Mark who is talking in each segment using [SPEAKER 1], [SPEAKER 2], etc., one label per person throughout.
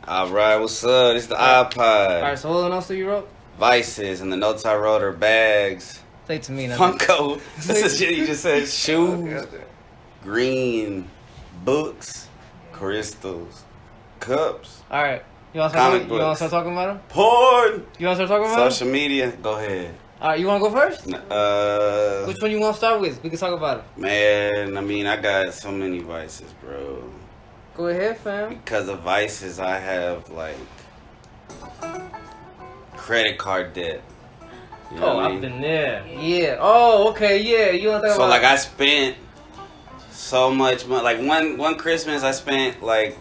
[SPEAKER 1] Alright, what's up? It's the
[SPEAKER 2] Alright,
[SPEAKER 1] iPod.
[SPEAKER 2] so what else you wrote?
[SPEAKER 1] Vices and the notes I wrote are bags.
[SPEAKER 2] Say it to me now.
[SPEAKER 1] Funko. This is shit you just said. Shoes. Green. Books. Crystals. Cups.
[SPEAKER 2] Alright. You want
[SPEAKER 1] Comic
[SPEAKER 2] to
[SPEAKER 1] books.
[SPEAKER 2] start talking about them?
[SPEAKER 1] Porn.
[SPEAKER 2] You want to start talking about them?
[SPEAKER 1] Social media. Go ahead.
[SPEAKER 2] Alright, you want to go first? Which one you want to start with? We can talk about it.
[SPEAKER 1] Man, I mean, I got so many vices, bro.
[SPEAKER 2] Go ahead, fam.
[SPEAKER 1] Because of vices, I have, like, credit card debt. You know what I mean?
[SPEAKER 2] I've been there. Yeah. Oh, okay, yeah. You want to talk
[SPEAKER 1] So,
[SPEAKER 2] about
[SPEAKER 1] like, I spent so much money. Like, one Christmas, I spent, like,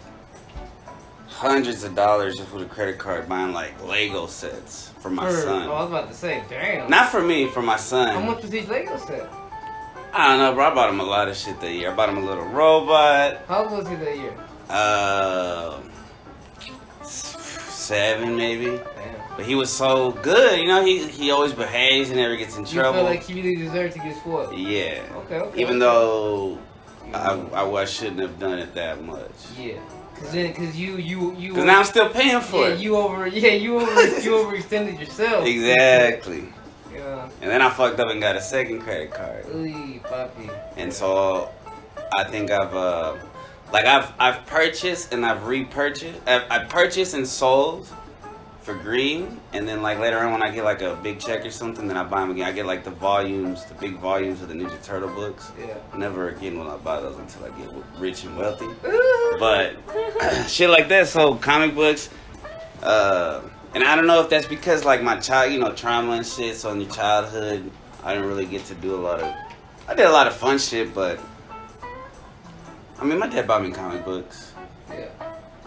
[SPEAKER 1] hundreds of dollars just with a credit card buying, like, Lego sets for my son.
[SPEAKER 2] Oh, I was about to say, damn.
[SPEAKER 1] Not for me, for my son.
[SPEAKER 2] How much was each Lego set?
[SPEAKER 1] I don't know, bro. I bought him a lot of shit that year. I bought him a little robot.
[SPEAKER 2] How old was he that year?
[SPEAKER 1] 7 maybe.
[SPEAKER 2] Damn.
[SPEAKER 1] But he was so good, you know. He always behaves. He never gets in
[SPEAKER 2] You
[SPEAKER 1] trouble.
[SPEAKER 2] feel like he really deserved to get spoiled?
[SPEAKER 1] Yeah.
[SPEAKER 2] Okay.
[SPEAKER 1] Even though I shouldn't have done it that much.
[SPEAKER 2] Yeah. Cause you.
[SPEAKER 1] Cause now I'm still paying for it.
[SPEAKER 2] You overextended yourself.
[SPEAKER 1] Exactly.
[SPEAKER 2] Yeah.
[SPEAKER 1] And then I fucked up and got a second credit card.
[SPEAKER 2] Ooh, papi.
[SPEAKER 1] And so I think I've purchased and I've repurchased. I purchased and sold for green, and then like later on when I get like a big check or something, then I buy them again. I get like the big volumes of the Ninja Turtle books.
[SPEAKER 2] Yeah.
[SPEAKER 1] Never again will I buy those until I get rich and wealthy. But shit like that. So comic books, and I don't know if that's because like my child, trauma and shit. So in your childhood, I didn't really get to do a lot of. I did a lot of fun shit, but I mean, my dad bought me comic books.
[SPEAKER 2] Yeah.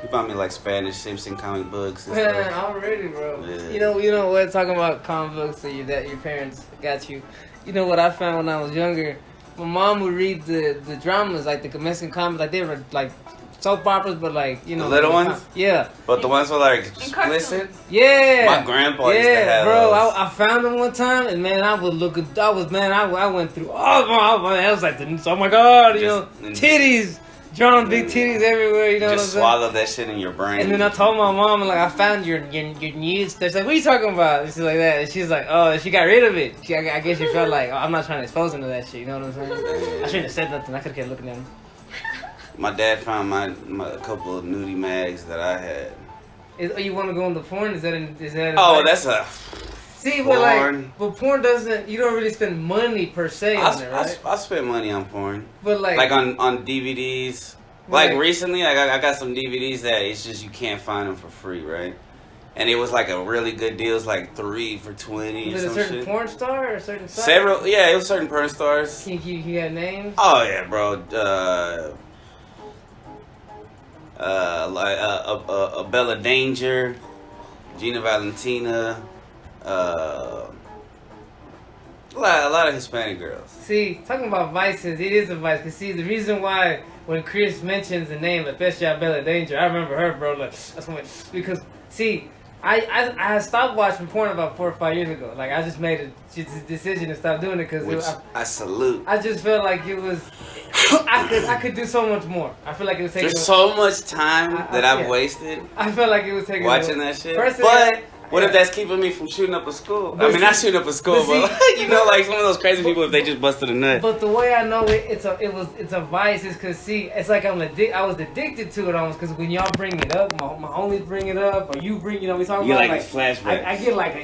[SPEAKER 1] He bought me like Spanish Simpson comic books. And
[SPEAKER 2] Man,
[SPEAKER 1] stuff.
[SPEAKER 2] I'm ready, bro.
[SPEAKER 1] Yeah.
[SPEAKER 2] You know what? Talking about comic books that your parents got you. You know what I found when I was younger? My mom would read the dramas, like the Mexican comics, like they were like soap operas, but like
[SPEAKER 1] the little ones.
[SPEAKER 2] Yeah.
[SPEAKER 1] But the ones were like explicit.
[SPEAKER 2] Yeah.
[SPEAKER 1] My grandpa used to have
[SPEAKER 2] bro.
[SPEAKER 1] those.
[SPEAKER 2] I found them one time, and man, I would look. I went through all of them. I was like, oh my god, titties. Drawn big titties everywhere, you know
[SPEAKER 1] Just
[SPEAKER 2] what I'm saying?
[SPEAKER 1] swallow that shit in your brain.
[SPEAKER 2] And then I told my mom, like, I found your news. She's like, what are you talking about? And she's like that. And she's like, oh, she got rid of it. I guess she felt like, oh, I'm not trying to expose him to that shit, you know what I'm saying? I shouldn't have said nothing. I could have kept looking at him.
[SPEAKER 1] My dad found my a couple of nudie mags that I had.
[SPEAKER 2] You want to go into porn? Is that?
[SPEAKER 1] Oh, that's a.
[SPEAKER 2] See,
[SPEAKER 1] porn.
[SPEAKER 2] but porn doesn't. You don't really spend money per se on it, right?
[SPEAKER 1] I spent money on porn.
[SPEAKER 2] But
[SPEAKER 1] like on DVDs. Like recently, I got some DVDs that it's just you can't find them for free, right? And it was like a really good deal. It's like 3 for $20.
[SPEAKER 2] Was it a certain porn star or a certain site?
[SPEAKER 1] Several, yeah, it was certain porn stars.
[SPEAKER 2] You got names?
[SPEAKER 1] Oh yeah, bro. Bella Danger, Gina Valentina, a lot of Hispanic girls.
[SPEAKER 2] See, talking about vices, it is a vice. Cause see, the reason why when Chris mentions the name, especially Bella Danger, I remember her, bro. Like that's when, because see, I stopped watching porn about 4 or 5 years ago. Like I just made a decision to stop doing it because
[SPEAKER 1] I salute.
[SPEAKER 2] I just felt like it was. I could do so much more. I feel like it was taking.
[SPEAKER 1] There's so much time that I've wasted.
[SPEAKER 2] I felt like it was taking
[SPEAKER 1] watching that shit.
[SPEAKER 2] Personally,
[SPEAKER 1] what if that's keeping me from shooting up a school? I mean, not shooting up a school, but like some of those crazy people if they just busted a nut.
[SPEAKER 2] But the way I know it's a vice is because see, it's like I was addicted to it almost because when y'all bring it up, my homies bring it up, or you bring, we talk about
[SPEAKER 1] like flashbacks.
[SPEAKER 2] I get like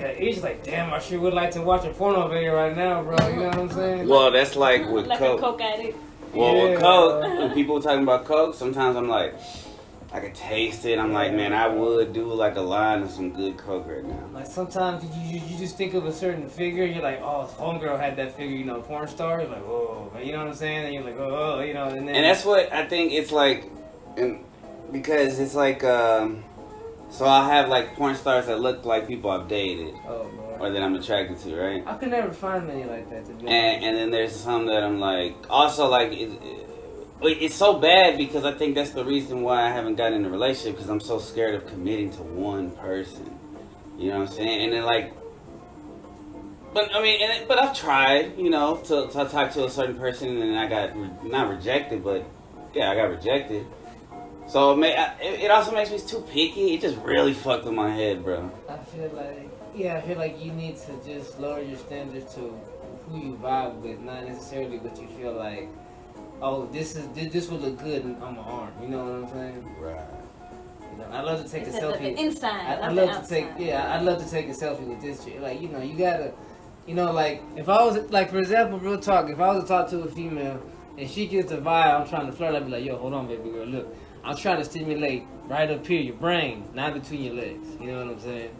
[SPEAKER 2] a itch, like damn, I sure would like to watch a porno video right now, bro. You know what I'm saying?
[SPEAKER 1] Well, that's like with
[SPEAKER 3] like
[SPEAKER 1] coke.
[SPEAKER 3] A coke addict.
[SPEAKER 1] Well, with coke, when people talking about coke, sometimes I'm like. I can taste it. I'm like, man, I would do like a line of some good coke right now.
[SPEAKER 2] Like sometimes you just think of a certain figure. You're like, oh, homegirl had that figure, porn star. You're like, whoa, you know what I'm saying? And you're like, oh, and then.
[SPEAKER 1] And that's what I think it's like, because it's like, so I'll have like porn stars that look like people I've dated.
[SPEAKER 2] Oh, Lord.
[SPEAKER 1] Or that I'm attracted to, right?
[SPEAKER 2] I could never find many like that. To be
[SPEAKER 1] honest. And then there's some that I'm like, also like. It's so bad because I think that's the reason why I haven't gotten in a relationship because I'm so scared of committing to one person. You know what I'm saying? And then like, but I mean, but I've tried, to talk to a certain person and I got not rejected, but yeah, I got rejected. So it also makes me too picky. It just really fucked with my head, bro.
[SPEAKER 2] I feel like you need to just lower your standards to who you vibe with, not necessarily what you feel like. Oh, this would look good on my arm. You know what I'm saying?
[SPEAKER 1] Right.
[SPEAKER 2] You know, I love to take
[SPEAKER 3] It's
[SPEAKER 2] a selfie.
[SPEAKER 3] the inside.
[SPEAKER 2] I'd love to take I'd love to take a selfie with this chick. Like, you know, you gotta, you know, like if I was like, for example, real talk, if I was to talk to a female and she gets the vibe, I'm trying to flirt, I'd be like, yo, hold on, baby girl, look, I'm trying to stimulate right up here, your brain, not between your legs. You know what I'm saying?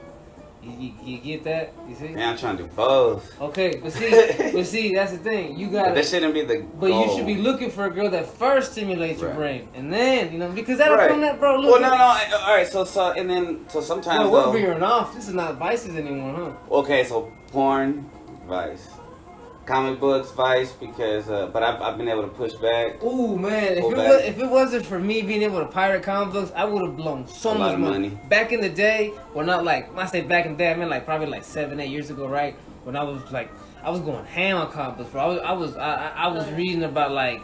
[SPEAKER 2] You get that? You see?
[SPEAKER 1] Man, I'm trying to do both.
[SPEAKER 2] Okay, but see, that's the thing. You
[SPEAKER 1] But
[SPEAKER 2] gotta.
[SPEAKER 1] that shouldn't be the
[SPEAKER 2] But
[SPEAKER 1] goal.
[SPEAKER 2] you should be looking for a girl that first stimulates your
[SPEAKER 1] Right.
[SPEAKER 2] brain, and then, you know, because that'll
[SPEAKER 1] Right.
[SPEAKER 2] come that, bro.
[SPEAKER 1] Well,
[SPEAKER 2] Look,
[SPEAKER 1] no. All right. So sometimes
[SPEAKER 2] no, we're
[SPEAKER 1] though.
[SPEAKER 2] veering off. This is not Vices anymore, huh?
[SPEAKER 1] Okay, so porn, Vice. Comic books, Vice, because but I've been able to push back
[SPEAKER 2] Ooh, man,
[SPEAKER 1] Pull back.
[SPEAKER 2] if it wasn't for me being able to pirate comic books, I would have blown so
[SPEAKER 1] A lot
[SPEAKER 2] much
[SPEAKER 1] of
[SPEAKER 2] money.
[SPEAKER 1] money.
[SPEAKER 2] Back in the day, when not like, when I say back in the day, I mean like probably like 7-8 years ago, right? When I was like, I was going ham on comic books, bro. I was reading about like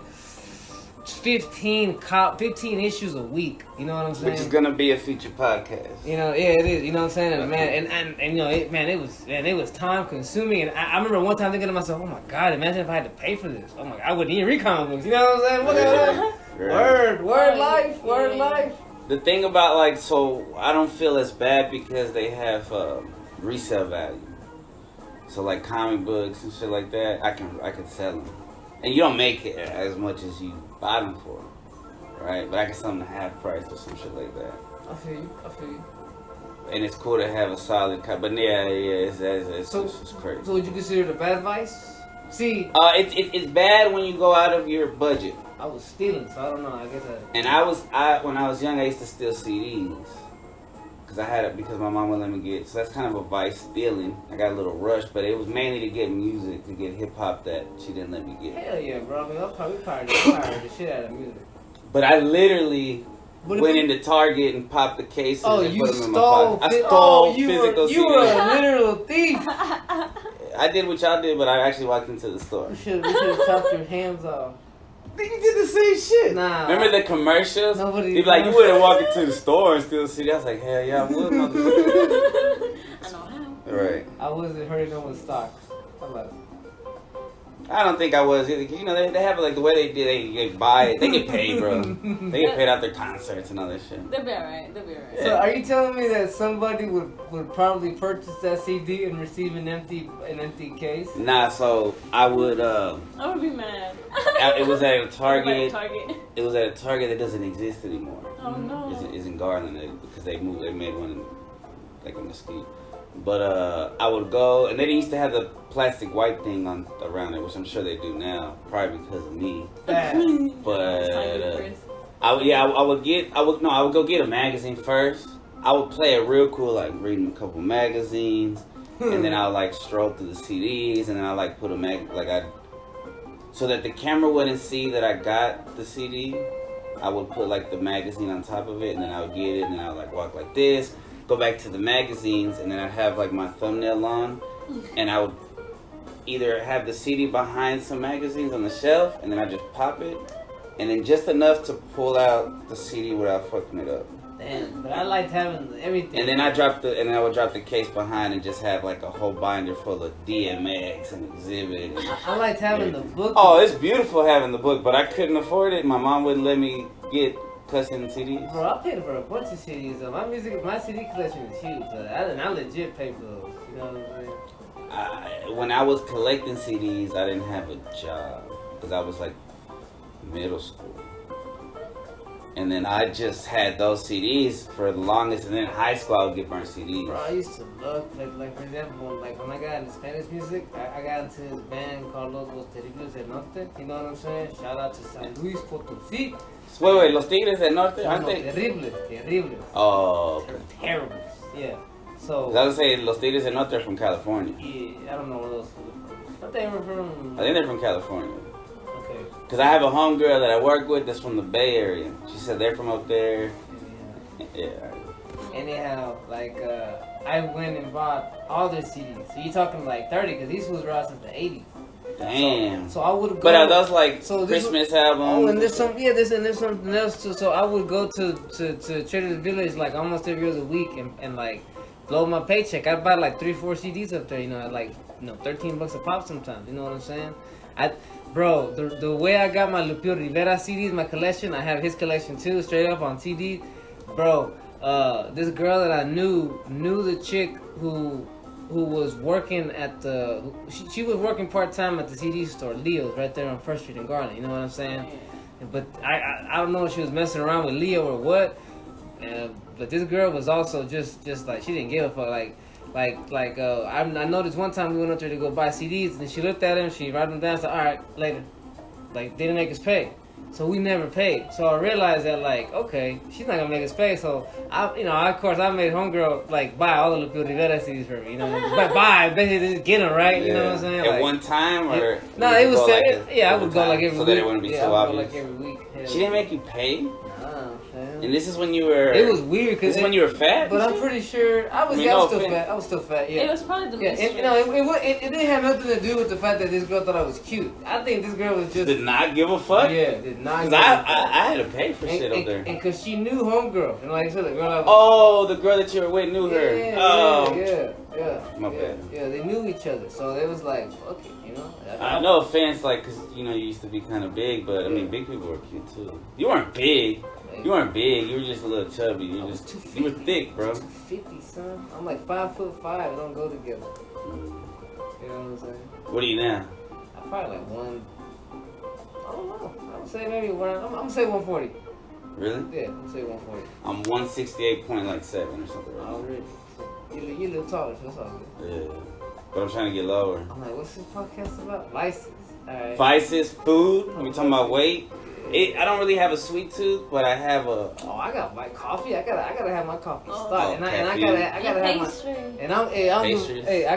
[SPEAKER 2] 15 issues a week. You know what I'm saying?
[SPEAKER 1] which is gonna be a future podcast.
[SPEAKER 2] You know, yeah, it is. You know what I'm saying, and man, and you know, it was time consuming. And I remember one time thinking to myself, oh my god, imagine if I had to pay for this. Oh my god, I wouldn't even read comic books. You know what I'm saying? Look at that. Word life.
[SPEAKER 1] The thing about like, so I don't feel as bad because they have resale value. So like comic books and shit like that, I can sell them, and you don't make it as much as you buy them for, right? But I can sell them at half price or some shit like that.
[SPEAKER 2] I feel you.
[SPEAKER 1] And it's cool to have a solid cut, but yeah, it's crazy.
[SPEAKER 2] So would you consider it a bad vice? See,
[SPEAKER 1] It's bad when you go out of your budget.
[SPEAKER 2] I was stealing, so I don't know. I guess
[SPEAKER 1] And when I was young, I used to steal CDs. Cause I had it because my mom wouldn't let me get. So that's kind of a vice, stealing. I got a little rush, but it was mainly to get music, to get hip hop that she didn't let me get.
[SPEAKER 2] hell yeah, bro. I mean, I'll probably pirate the shit out of music.
[SPEAKER 1] But I literally
[SPEAKER 2] What if
[SPEAKER 1] went
[SPEAKER 2] you-
[SPEAKER 1] into Target and popped the cases
[SPEAKER 2] Oh,
[SPEAKER 1] and
[SPEAKER 2] you
[SPEAKER 1] put them in my
[SPEAKER 2] stole?
[SPEAKER 1] pocket. I stole
[SPEAKER 2] you
[SPEAKER 1] physical
[SPEAKER 2] You were
[SPEAKER 1] CDs.
[SPEAKER 2] a literal thief.
[SPEAKER 1] I did what y'all did, but I actually walked into the store.
[SPEAKER 2] We should have chopped your hands off.
[SPEAKER 1] You did the same shit.
[SPEAKER 2] Nah.
[SPEAKER 1] Remember the commercials?
[SPEAKER 2] Nobody-
[SPEAKER 1] They'd be like, you wouldn't walk into the store and steal a CD. I was like, hell yeah, I would, motherfucker.
[SPEAKER 3] I know how.
[SPEAKER 1] Right.
[SPEAKER 2] I wasn't hurting no one's stock. How about it?
[SPEAKER 1] I don't think I was either. 'Cause, you know, they have it like the way they did. They buy it. They get paid, bro. They get paid out their concerts and all that shit.
[SPEAKER 3] They'll be alright.
[SPEAKER 2] So are you telling me that somebody would probably purchase that CD and receive an empty case?
[SPEAKER 1] Nah, so I would.
[SPEAKER 3] I would be mad.
[SPEAKER 1] It was at a
[SPEAKER 3] Target.
[SPEAKER 1] Target. It was at a Target that doesn't exist anymore.
[SPEAKER 3] Oh no.
[SPEAKER 1] It's in Garland because they moved. They made one in, like in Mesquite. But I would go, and they used to have the plastic white thing on around it, which I'm sure they do now, probably because of me. But I would go get a magazine first. I would play it real cool, like reading a couple magazines, and then I would like stroll through the CDs, and then I like put so that the camera wouldn't see that I got the CD. I would put like the magazine on top of it, and then I would get it, and then I would like walk like this, go back to the magazines, and then I'd have like my thumbnail on, and I would either have the CD behind some magazines on the shelf, and then I just pop it, and then just enough to pull out the CD without fucking it up.
[SPEAKER 2] Damn, but I liked having everything.
[SPEAKER 1] And then I would drop the case behind and just have like a whole binder full of DMX and Exhibit. And
[SPEAKER 2] I liked having the book.
[SPEAKER 1] oh, it's beautiful having the book, but I couldn't afford it. My mom wouldn't let me get custom CDs.
[SPEAKER 2] Bro, I paid for a bunch of CDs. Though. My CD collection is huge. I legit pay for those. You know what I'm saying?
[SPEAKER 1] When I was collecting CDs, I didn't have a job because I was like middle school. And then I just had those CDs for the longest. And then in high school, I would get burnt CDs.
[SPEAKER 2] Bro, I used to love, like for example, when I got into Spanish music, I got into this band called Los Terribles del Norte. You know what I'm saying? Shout out to San Luis Potosí.
[SPEAKER 1] Wait, Los Tigres del Norte?
[SPEAKER 2] No,
[SPEAKER 1] Aren't they?
[SPEAKER 2] Terribles.
[SPEAKER 1] Oh, okay.
[SPEAKER 2] Terrible. Yeah. So.
[SPEAKER 1] I was say Los Tigres del Norte are from California.
[SPEAKER 2] Yeah, I don't know where those were from. But they were from.
[SPEAKER 1] I think they're from California.
[SPEAKER 2] Okay.
[SPEAKER 1] Because I have a homegirl that I work with that's from the Bay Area. She said they're from up there. Yeah.
[SPEAKER 2] Anyhow, I went and bought all their CDs. So you're talking like 30, because these fools were out since the 80s.
[SPEAKER 1] Damn.
[SPEAKER 2] So I would go.
[SPEAKER 1] But are those like
[SPEAKER 2] So this
[SPEAKER 1] Christmas albums?
[SPEAKER 2] Oh, and there's some, there's something else too. So I would go to Trader Village like almost every other week and like blow my paycheck. I'd buy like 3-4 CDs up there, at like $13 a pop sometimes. You know what I'm saying? Bro, the way I got my Lupio Rivera CDs, my collection, I have his collection too, straight up on CD. Bro, this girl that I knew the chick who was working at she was working part-time at the CD store, Leo's, right there on First Street in Garland, you know what I'm saying? But I don't know if she was messing around with Leo or what, but this girl was also just like, she didn't give a fuck, I noticed one time we went up there to go buy CDs, and she looked at him, she wrote them down, said, alright, later. Like, they didn't make us pay. So we never paid. So I realized that, like, okay, she's not gonna make us pay. So I made homegirl like buy all the Lupio Rivera CDs for me. Basically just get them, right. You know what I'm saying?
[SPEAKER 1] At one time, or
[SPEAKER 2] no, it was I would go
[SPEAKER 1] time,
[SPEAKER 2] like every week.
[SPEAKER 1] So that it wouldn't be so obvious.
[SPEAKER 2] Like every week.
[SPEAKER 1] She didn't make you pay.
[SPEAKER 2] Nah, man.
[SPEAKER 1] And this is when you were.
[SPEAKER 2] It was weird because
[SPEAKER 1] when you were fat.
[SPEAKER 2] But I'm pretty sure I was still fat. I was still fat. Yeah.
[SPEAKER 3] It was probably the
[SPEAKER 2] it didn't have nothing to do with the fact that this girl thought I was cute. I think this girl was just
[SPEAKER 1] did not give a fuck.
[SPEAKER 2] Yeah, did not.
[SPEAKER 1] Because I had to pay for shit up there.
[SPEAKER 2] And because she knew homegirl, and like I said, the girl.
[SPEAKER 1] The girl that you were with knew her.
[SPEAKER 2] Yeah.
[SPEAKER 1] My bad.
[SPEAKER 2] Yeah, they knew each other, so it was like, fuck it,
[SPEAKER 1] No offense, like, because you used to be kind of big, but I mean, big people were cute too. You weren't big. You weren't big. You were just a little chubby. You were thick, bro.
[SPEAKER 2] 250, son. I'm like 5'5". It don't go together. You know what I'm saying?
[SPEAKER 1] What are you now?
[SPEAKER 2] I'm probably like one. I don't know. I would say maybe one. I'm gonna say 140.
[SPEAKER 1] Really?
[SPEAKER 2] Yeah, I'm gonna say 140.
[SPEAKER 1] I'm 168.7 or something. Right?
[SPEAKER 2] Already. You're a little taller, so it's all good.
[SPEAKER 1] Yeah. But I'm trying to get lower.
[SPEAKER 2] I'm like, what's this podcast about? Vices. Alright.
[SPEAKER 1] Vices, food. We talking about weight. I don't really have a sweet tooth, but I have a.
[SPEAKER 2] Oh, I got my coffee. I gotta have my coffee stocked, and I gotta have my. And I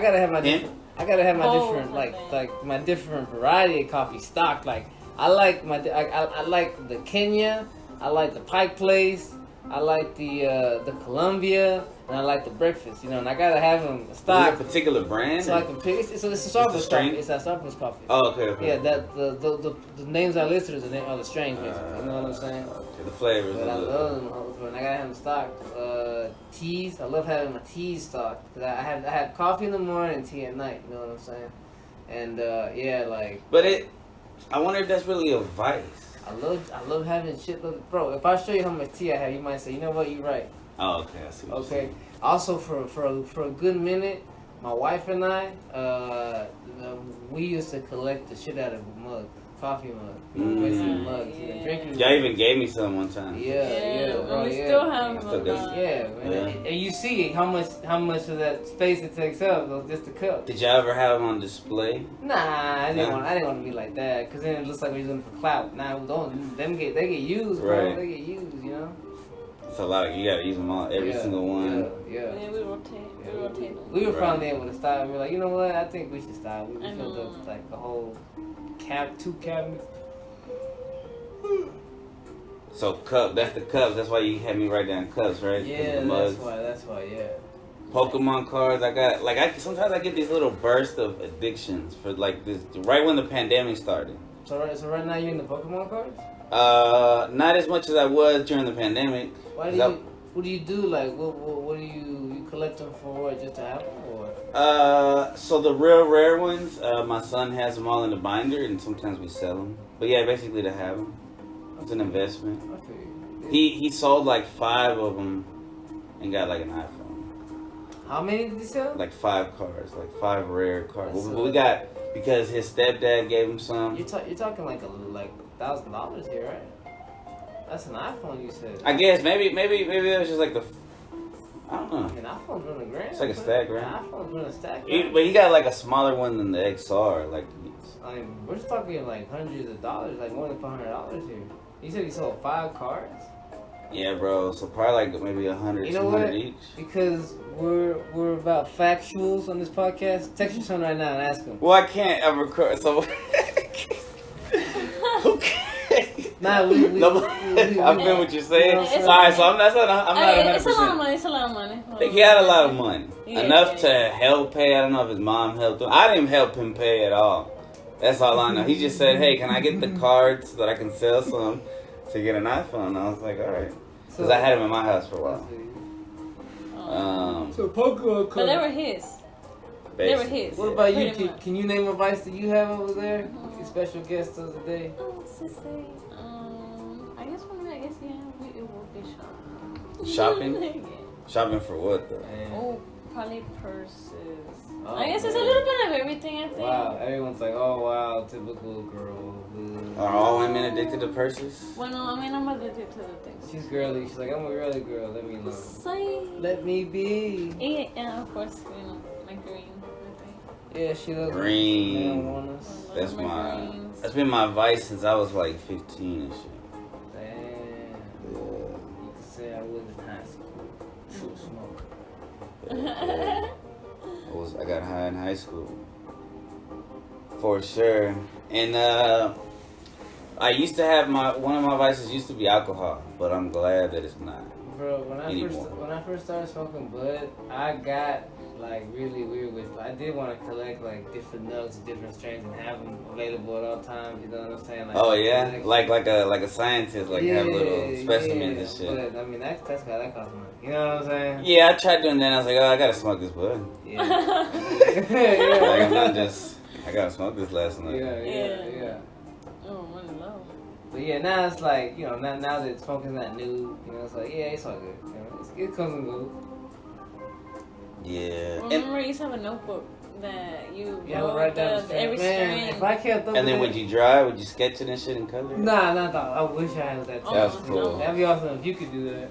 [SPEAKER 2] gotta have my different. I gotta have my different like my different variety of coffee stocked. Like I like I like the Kenya. I like the Pike Place. I like the Columbia, and I like the breakfast. And I gotta have them stocked.
[SPEAKER 1] Is it a particular brand?
[SPEAKER 2] So I can pick. It's a Starbucks coffee. It's a Starbucks coffee.
[SPEAKER 1] Oh, okay.
[SPEAKER 2] Yeah, the names I listed are the strains, basically. You know what I'm saying?
[SPEAKER 1] Okay, the flavors.
[SPEAKER 2] But I love them, and I gotta have them stocked. Teas. I love having my teas stocked because I have coffee in the morning and tea at night. You know what I'm saying? And
[SPEAKER 1] But I wonder if that's really a vice.
[SPEAKER 2] I love having shit, bro. If I show you how much tea I have, you might say, you know what, you're right.
[SPEAKER 1] Oh, okay, I see.
[SPEAKER 2] Okay. Also, for a good minute, my wife and I, we used to collect the shit out of mugs, coffee mugs, basically mugs, drinking.
[SPEAKER 1] Y'all even gave me some one time.
[SPEAKER 2] Yeah, bro.
[SPEAKER 3] We still have them.
[SPEAKER 2] Yeah, man. And you see how much of that space it takes up, just the cup.
[SPEAKER 1] Did y'all ever have them on display?
[SPEAKER 2] Nah, I didn't want to be like that, cause then it looks like we're doing it for clout. Nah, they get used, bro.
[SPEAKER 1] Right.
[SPEAKER 2] They get used,
[SPEAKER 1] It's a lot. You gotta use them all, every single one.
[SPEAKER 2] Yeah.
[SPEAKER 3] And we rotate.
[SPEAKER 2] We were finally able to stop. We were like, you know what? I think we should stop. We filled up like the whole two cabinets.
[SPEAKER 1] So cup, that's the cups. That's why you had me write down cups, right?
[SPEAKER 2] Yeah, that's why. Yeah.
[SPEAKER 1] Pokemon cards. Sometimes I get these little bursts of addictions for like this right when the pandemic started.
[SPEAKER 2] So right now you're in the Pokemon cards?
[SPEAKER 1] Not as much as I was during the pandemic.
[SPEAKER 2] What do you do? Like, what do you collect them for? What, just to have them, or?
[SPEAKER 1] So the real rare ones, my son has them all in the binder, and sometimes we sell them. But yeah, basically to have them. It's an investment.
[SPEAKER 2] Okay.
[SPEAKER 1] He sold like 5 of them, and got like an iPhone.
[SPEAKER 2] How many did he sell?
[SPEAKER 1] Like 5 cards, like 5 rare cards. We got because his stepdad gave him some.
[SPEAKER 2] You're talking like $1,000 here, right? That's an iPhone, you said.
[SPEAKER 1] I guess maybe it was just like I don't know.
[SPEAKER 2] An iPhone's running $1,000.
[SPEAKER 1] It's like a stack, right?
[SPEAKER 2] An iPhone's running a stack.
[SPEAKER 1] But he got like a smaller one than the XR. Like,
[SPEAKER 2] I mean, we're just talking like hundreds of dollars, like more than $500 here. You said he sold 5 cards.
[SPEAKER 1] Yeah, bro. So probably like maybe 100, 200 each. Because
[SPEAKER 2] we're about factuals on this podcast. Text your son right now and ask him.
[SPEAKER 1] Well, I can't ever record. So okay.
[SPEAKER 2] Nah,
[SPEAKER 1] I feel what you're saying. Alright, so I'm not 100%.
[SPEAKER 3] It's a lot of money. It's a lot of money.
[SPEAKER 1] Like, he had a lot of money.
[SPEAKER 3] Yeah,
[SPEAKER 1] Enough to help pay. I don't know if his mom helped him. I didn't help him pay at all. That's all I know. He just said, "Hey, can I get the card so that I can sell some to get an iPhone?" I was like, "All right," because I had him in my house for a while.
[SPEAKER 2] So Pokemon
[SPEAKER 3] But
[SPEAKER 2] cards.
[SPEAKER 3] they were his. They were
[SPEAKER 1] Basically.
[SPEAKER 3] his.
[SPEAKER 2] What about you?
[SPEAKER 3] Pretty much.
[SPEAKER 2] Can you name a vice that you have over there? Your special guest of the day.
[SPEAKER 3] Oh, what's to say? I guess for me, it will be shopping.
[SPEAKER 1] Shopping?
[SPEAKER 3] Yeah.
[SPEAKER 1] Shopping for what though?
[SPEAKER 2] Man.
[SPEAKER 3] Oh, probably purses.
[SPEAKER 2] Oh,
[SPEAKER 3] I guess it's a
[SPEAKER 2] man.
[SPEAKER 3] little bit of everything, I think.
[SPEAKER 2] Wow, everyone's like, oh wow, typical girl.
[SPEAKER 1] Are all women addicted to purses?
[SPEAKER 3] Well, no, I mean, I'm addicted to the things.
[SPEAKER 2] She's girly. She's like, I'm a girly girl. Let me alone.
[SPEAKER 3] Say.
[SPEAKER 2] Let me be.
[SPEAKER 3] Yeah, of course, my green, I think.
[SPEAKER 2] Yeah, she looks
[SPEAKER 1] Green.
[SPEAKER 2] They don't want us.
[SPEAKER 1] That's
[SPEAKER 3] My
[SPEAKER 1] my.
[SPEAKER 3] greens.
[SPEAKER 1] That's been my vice since I was like 15 and shit.
[SPEAKER 2] Damn.
[SPEAKER 1] Yeah.
[SPEAKER 2] You could say I was in high school. True smoke.
[SPEAKER 1] I got high in high school. For sure. And I used to have one of my vices used to be alcohol, but I'm glad that it's not.
[SPEAKER 2] Bro,
[SPEAKER 1] Anymore.
[SPEAKER 2] when I first started smoking bud, I got like really weird with. I did want to collect like different nugs, different strains, and have them available at all times. You know what I'm saying? Like,
[SPEAKER 1] Oh yeah,
[SPEAKER 2] collection.
[SPEAKER 1] like a scientist, like have little specimens and shit.
[SPEAKER 2] But I mean, that's how that costs money. You know what I'm saying?
[SPEAKER 1] Yeah, I tried doing that. I was like, oh, I gotta smoke this bud.
[SPEAKER 2] Yeah.
[SPEAKER 1] Like I'm
[SPEAKER 2] yeah.
[SPEAKER 1] not just. I gotta smoke this last night.
[SPEAKER 2] Yeah.
[SPEAKER 3] Oh, money low.
[SPEAKER 2] But yeah, now it's like, you know, now that smoking's not new, you know, it's like, yeah, it's all good. You know, it comes and goes.
[SPEAKER 1] Yeah.
[SPEAKER 3] Remember, you used to have a notebook that you
[SPEAKER 2] Yeah, I
[SPEAKER 3] wrote
[SPEAKER 2] would write down the strain.
[SPEAKER 3] every
[SPEAKER 2] Man,
[SPEAKER 3] strain.
[SPEAKER 2] if I kept up
[SPEAKER 1] And then
[SPEAKER 2] with
[SPEAKER 1] would
[SPEAKER 2] it-
[SPEAKER 1] you draw? Would you sketch it and shit and color it?
[SPEAKER 2] Nah, not that. I wish I had that.
[SPEAKER 3] Oh,
[SPEAKER 1] That's
[SPEAKER 2] too.
[SPEAKER 1] cool.
[SPEAKER 2] That'd be awesome if you could do that.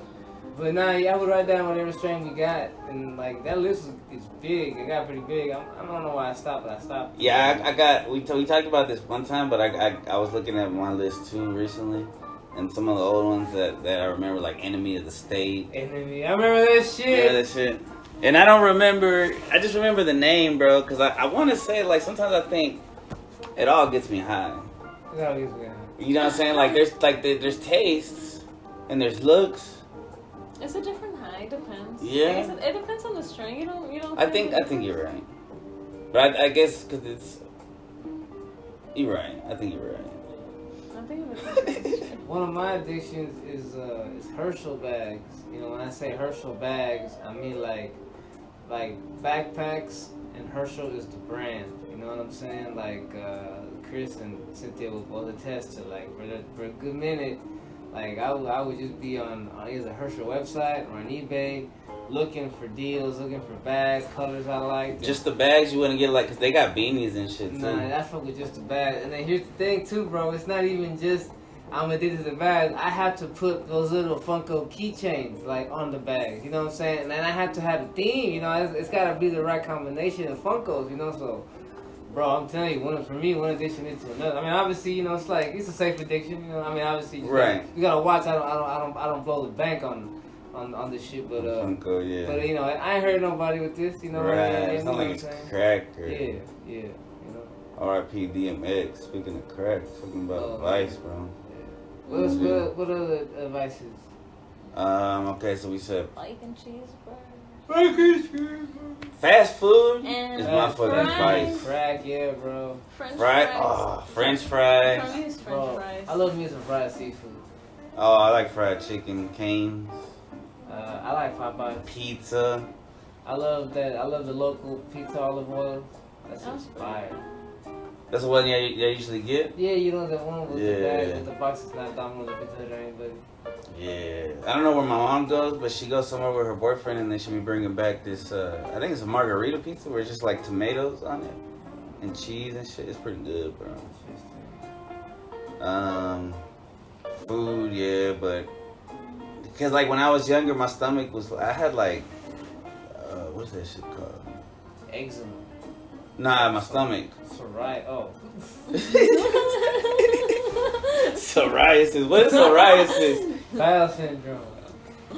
[SPEAKER 2] But nah, yeah, I would write down whatever strain we got, and like that list is big. It got pretty big. I don't know why I stopped, but I stopped.
[SPEAKER 1] Yeah, I got. We talked about this one time, but I was looking at my list too recently, and some of the old ones that I remember, like Enemy of the State.
[SPEAKER 2] And then I remember that shit.
[SPEAKER 1] Yeah, that shit. And I don't remember. I just remember the name, bro, because I want to say like sometimes I think it all gets me high.
[SPEAKER 2] It's always good.
[SPEAKER 1] You know what I'm saying? Like there's tastes and there's looks.
[SPEAKER 3] It's a different high. It depends.
[SPEAKER 1] Yeah.
[SPEAKER 3] I guess it depends on the strain. You don't.
[SPEAKER 1] I think you're right, but I guess because it's. You're right. I think you're right.
[SPEAKER 3] I think it depends on the strain.
[SPEAKER 2] One of my addictions is Herschel bags. You know, when I say Herschel bags, I mean like backpacks, and Herschel is the brand. You know what I'm saying? Like Chris and Cynthia will both attest to, like, for a good minute, like I would just be on either Herschel website or on eBay looking for deals, looking for bags, colors I like.
[SPEAKER 1] Just the bags you wouldn't get, like, because they got beanies and shit too.
[SPEAKER 2] Nah, I fuck with just the bag. And then here's the thing too, bro. It's not even just I'm addicted to the bags. I have to put those little Funko keychains like on the bags. You know what I'm saying? And then I have to have a theme. You know, it's got to be the right combination of Funkos. You know, so. Bro, I'm telling you, one addiction into another. I mean, obviously, you know, it's a safe addiction. You know, I mean, obviously,
[SPEAKER 1] Right.
[SPEAKER 2] You gotta watch. I don't blow the bank on this shit, but
[SPEAKER 1] Funko, yeah.
[SPEAKER 2] But you know, I ain't heard nobody with this. You know,
[SPEAKER 1] Right.
[SPEAKER 2] you
[SPEAKER 1] It's
[SPEAKER 2] know
[SPEAKER 1] not like
[SPEAKER 2] what
[SPEAKER 1] it's
[SPEAKER 2] I'm saying?
[SPEAKER 1] crack or
[SPEAKER 2] Yeah, you know.
[SPEAKER 1] R.I.P. DMX. Speaking of crack, talking about
[SPEAKER 2] Oh,
[SPEAKER 1] Vice, bro.
[SPEAKER 2] What other advices?
[SPEAKER 1] Okay, so we said
[SPEAKER 3] Bacon cheeseburger.
[SPEAKER 1] fast food
[SPEAKER 3] And
[SPEAKER 1] is my fucking
[SPEAKER 3] fries.
[SPEAKER 1] vice.
[SPEAKER 2] Crack, yeah, bro.
[SPEAKER 3] French
[SPEAKER 1] Right?
[SPEAKER 3] fries.
[SPEAKER 1] Oh, French
[SPEAKER 3] For
[SPEAKER 1] fries.
[SPEAKER 3] me, it's French
[SPEAKER 2] Bro,
[SPEAKER 3] fries.
[SPEAKER 2] I love me some fried seafood.
[SPEAKER 1] Oh, I like fried chicken, canes,
[SPEAKER 2] I like Popeyes.
[SPEAKER 1] pizza.
[SPEAKER 2] I love that. I love the local pizza olive oil. That's just fire.
[SPEAKER 1] That's the one you usually get.
[SPEAKER 2] Yeah, you know the one with the bag
[SPEAKER 1] Yeah.
[SPEAKER 2] with the box is not Domino's Pizza Hut or anybody.
[SPEAKER 1] Yeah, I don't know where my mom goes, but she goes somewhere with her boyfriend, and then she'll be bringing back this. I think it's a margarita pizza where it's just like tomatoes on it and cheese and shit. It's pretty good, bro. Food, yeah, but because like when I was younger, my stomach was. I had like, what's that shit called?
[SPEAKER 2] Eczema.
[SPEAKER 1] Nah, my stomach.
[SPEAKER 2] Psoriasis. Oh.
[SPEAKER 1] Psoriasis. What is psoriasis?
[SPEAKER 2] Bowel syndrome.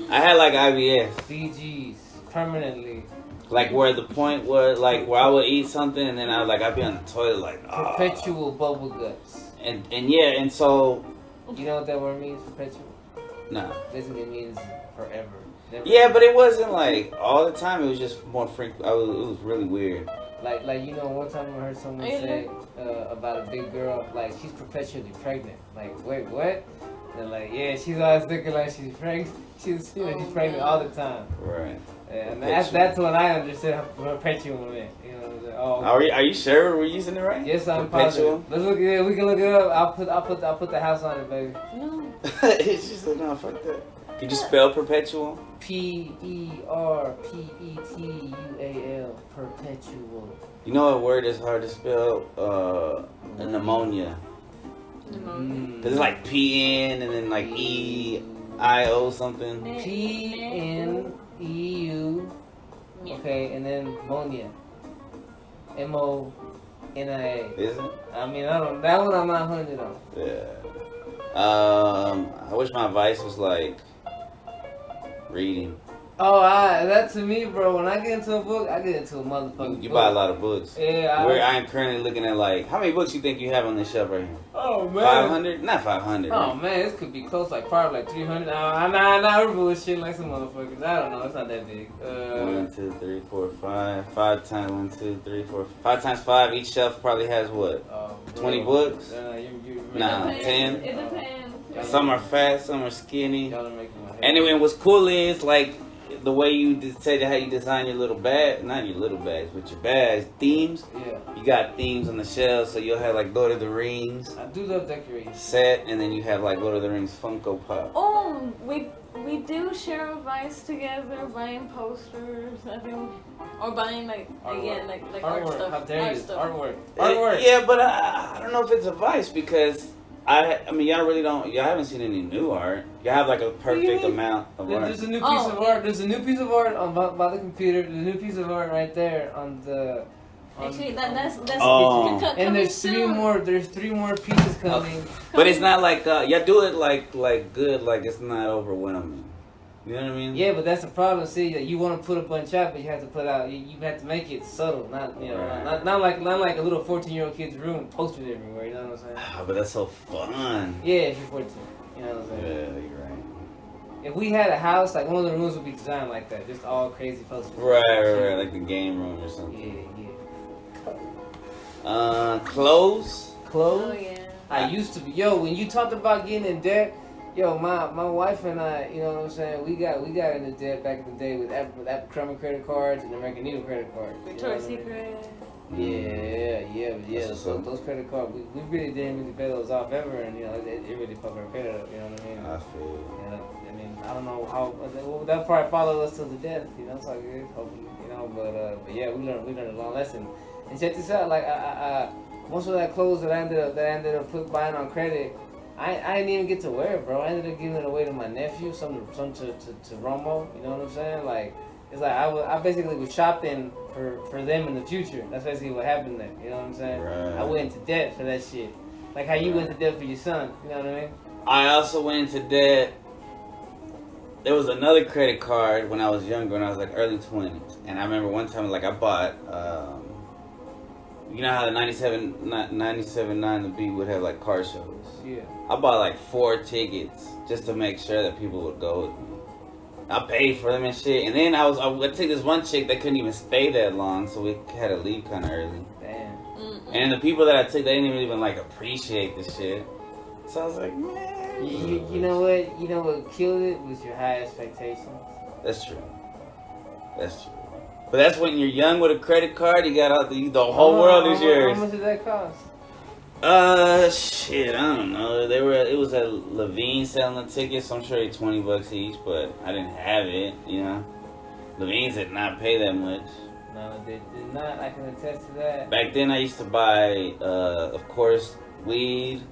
[SPEAKER 1] I had like IBS.
[SPEAKER 2] BGs. Permanently.
[SPEAKER 1] Like where the point was like where I would eat something and then I'd be on the toilet like
[SPEAKER 2] Perpetual bubble guts.
[SPEAKER 1] and yeah, and so
[SPEAKER 2] You know what that word means? Perpetual?
[SPEAKER 1] nah.
[SPEAKER 2] Basically it means forever. Never.
[SPEAKER 1] Yeah, but it wasn't like all the time. It was just more frequent. It was really weird.
[SPEAKER 2] Like you know, one time I heard someone say about a big girl, like she's perpetually pregnant. Like, wait, what? They're like, yeah, she's always looking like she's pregnant. She's pregnant all the time.
[SPEAKER 1] Right.
[SPEAKER 2] And that's when I understood how perpetual meant. You know what I'm saying? Oh,
[SPEAKER 1] Are you sure we're using it right?
[SPEAKER 2] yes, I'm
[SPEAKER 1] Perpetual?
[SPEAKER 2] positive. Let's look at it. We can look it up. I'll put the house on it, baby.
[SPEAKER 3] No.
[SPEAKER 1] It's just like, no, fuck that. Can you spell perpetual?
[SPEAKER 2] Perpetual. Perpetual.
[SPEAKER 1] You know what word is hard to spell? Pneumonia. Cause it's like PN and then like EIO something.
[SPEAKER 2] PNEU. Okay, and then monia. MONIA.
[SPEAKER 1] Is it?
[SPEAKER 2] I mean, I don't. That one I'm not 100 on.
[SPEAKER 1] Yeah. I wish my advice was like reading.
[SPEAKER 2] Oh, that to me, bro. When I get into a book, I get into a motherfucking
[SPEAKER 1] You
[SPEAKER 2] book.
[SPEAKER 1] buy a lot of books.
[SPEAKER 2] Yeah.
[SPEAKER 1] I am currently looking at like how many books you think you have on this shelf right here?
[SPEAKER 2] Oh man.
[SPEAKER 1] 500? Not 500.
[SPEAKER 2] Oh man, this could be close, like probably like 300. Nah, we're bullshit like some motherfuckers. I don't know. It's not that big.
[SPEAKER 1] 1, 2, 3, 4, 5. 5 times 1, 2, 3, 4. 5 times 5. Each shelf probably has what? 20 books? Nah, 10.
[SPEAKER 3] It depends.
[SPEAKER 1] Some are fat, some are skinny.
[SPEAKER 2] Y'all are making my head.
[SPEAKER 1] Anyway, what's cool is like the way you say how you design your little bag, not your little bags, but your bags, themes.
[SPEAKER 2] Yeah.
[SPEAKER 1] You got themes on the shelves, so you'll have like Lord of the Rings
[SPEAKER 2] I do love decorating.
[SPEAKER 1] set, and then you have like Lord of the Rings Funko Pop.
[SPEAKER 3] Oh, we do share advice together, buying posters. I think, or buying like again like art
[SPEAKER 2] Artwork.
[SPEAKER 3] stuff.
[SPEAKER 2] How dare
[SPEAKER 3] art
[SPEAKER 2] you?
[SPEAKER 3] stuff.
[SPEAKER 2] Artwork.
[SPEAKER 1] Yeah, but I don't know if it's advice because I mean y'all haven't seen any new art. You have like a perfect amount of art.
[SPEAKER 2] There's a new piece of art. There's a new piece of art by the computer. There's a new piece of art right there on the.
[SPEAKER 3] Actually, that's
[SPEAKER 1] Oh.
[SPEAKER 2] And there's three more. There's 3 more pieces coming.
[SPEAKER 1] But it's not like y'all do it like good, like it's not overwhelming. You know what I mean?
[SPEAKER 2] Yeah, but that's the problem. See, that you want to put a bunch out, but you have to put out. You have to make it subtle, not
[SPEAKER 1] Right.
[SPEAKER 2] not like a little 14-year-old kid's room posted everywhere. You know what I'm saying?
[SPEAKER 1] But that's so fun.
[SPEAKER 2] Yeah, if you're 14. You know what I'm
[SPEAKER 1] Yeah,
[SPEAKER 2] saying?
[SPEAKER 1] you're right.
[SPEAKER 2] If we had a house, like one of the rooms would be designed like that, just all crazy posters.
[SPEAKER 1] Right, like the game room or something.
[SPEAKER 2] Yeah.
[SPEAKER 1] Clothes.
[SPEAKER 2] Clothes.
[SPEAKER 3] Oh yeah.
[SPEAKER 2] I used to be. Yo, when you talked about getting in debt, yo, my wife and I, you know what I'm saying, we got into debt back in the day with Abercrombie credit cards and American Eagle credit cards.
[SPEAKER 3] Victoria's Secret.
[SPEAKER 2] Yeah.
[SPEAKER 1] That's
[SPEAKER 2] So
[SPEAKER 1] awesome.
[SPEAKER 2] those credit cards, we really didn't really pay those off ever, and you know, it really fucked our credit up. You know what I mean?
[SPEAKER 1] I feel.
[SPEAKER 2] Yeah, I mean, I don't know how that probably followed us to the death. You know, so good, hopefully, you know. But yeah, we learned a long lesson. And check this out, like I most of that clothes that I ended up buying on credit, I didn't even get to wear it, bro. I ended up giving it away to my nephew, some to Romo. You know what I'm saying? Like it's like I basically was shopping for them in the future. That's basically what happened there. You know what I'm saying?
[SPEAKER 1] Right.
[SPEAKER 2] I went into debt for that shit. Like how you went into debt for your son. You know what I mean?
[SPEAKER 1] I also went into debt. There was another credit card when I was younger, when I was like early 20s, and I remember one time like I bought. You know how the 97.9 The Beat would have like car shows?
[SPEAKER 2] Yeah.
[SPEAKER 1] I bought like 4 tickets just to make sure that people would go with me. I paid for them and shit. And then I took this one chick that couldn't even stay that long, so we had to leave kind of early.
[SPEAKER 2] Damn.
[SPEAKER 1] And the people that I took, they didn't even like appreciate the shit. So I was like, man.
[SPEAKER 2] You know what? You know what killed it was your high expectations.
[SPEAKER 1] That's true. But that's when you're young with a credit card, you got out the whole world is yours.
[SPEAKER 2] How much did that cost?
[SPEAKER 1] Shit, I don't know. It was a Levine selling the tickets, so I'm sure it's $20 each, but I didn't have it, you know. Levine's did not pay that much.
[SPEAKER 2] No, they did not. I can attest to that.
[SPEAKER 1] Back then I used to buy, of course, weed.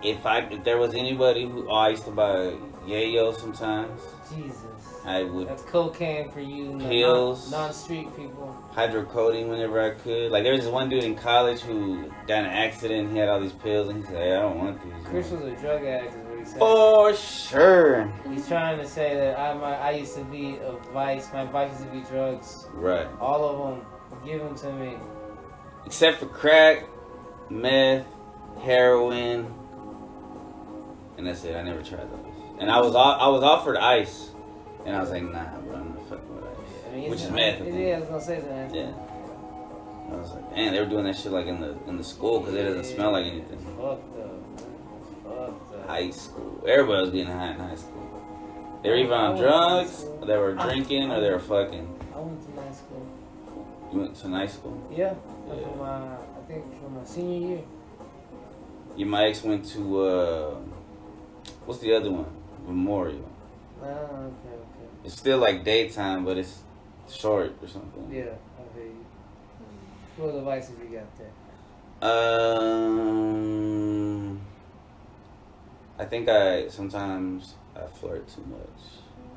[SPEAKER 1] If there was anybody I used to buy yayo sometimes.
[SPEAKER 2] Jesus.
[SPEAKER 1] I would
[SPEAKER 2] That's cocaine for you
[SPEAKER 1] Pills.
[SPEAKER 2] non-street people.
[SPEAKER 1] hydrocodone whenever I could. Like there was this one dude in college who got in an accident. He had all these pills, and he said, "Hey, I don't want these."
[SPEAKER 2] Chris was a drug addict, is what he said.
[SPEAKER 1] For sure.
[SPEAKER 2] He's trying to say that I used to be a vice. My vice used to be drugs.
[SPEAKER 1] Right.
[SPEAKER 2] All of them. Give them to me.
[SPEAKER 1] Except for crack, meth, heroin, and that's it. I never tried those. And I was offered ice, and I was like, nah, bro, I'm not fucking with ice.
[SPEAKER 2] I mean,
[SPEAKER 1] Which
[SPEAKER 2] it's-
[SPEAKER 1] is meth. I think.
[SPEAKER 2] Yeah, I was gonna say that.
[SPEAKER 1] Yeah. I was like, man, they were doing that shit like in the school because it doesn't smell like anything.
[SPEAKER 2] Fucked up, man. Fucked up.
[SPEAKER 1] High school, everybody was getting high in high school. They were either on drugs, or they were drinking, or they were fucking.
[SPEAKER 2] I went to night school.
[SPEAKER 1] You went to night school?
[SPEAKER 2] Yeah,
[SPEAKER 1] Yeah.
[SPEAKER 2] I think from my senior year.
[SPEAKER 1] Yeah, my ex went to what's the other one? Memorial.
[SPEAKER 2] Oh, okay.
[SPEAKER 1] It's still like daytime, but it's short or something.
[SPEAKER 2] Yeah, I hear you. What advice have you got there?
[SPEAKER 1] I think I sometimes I flirt too much.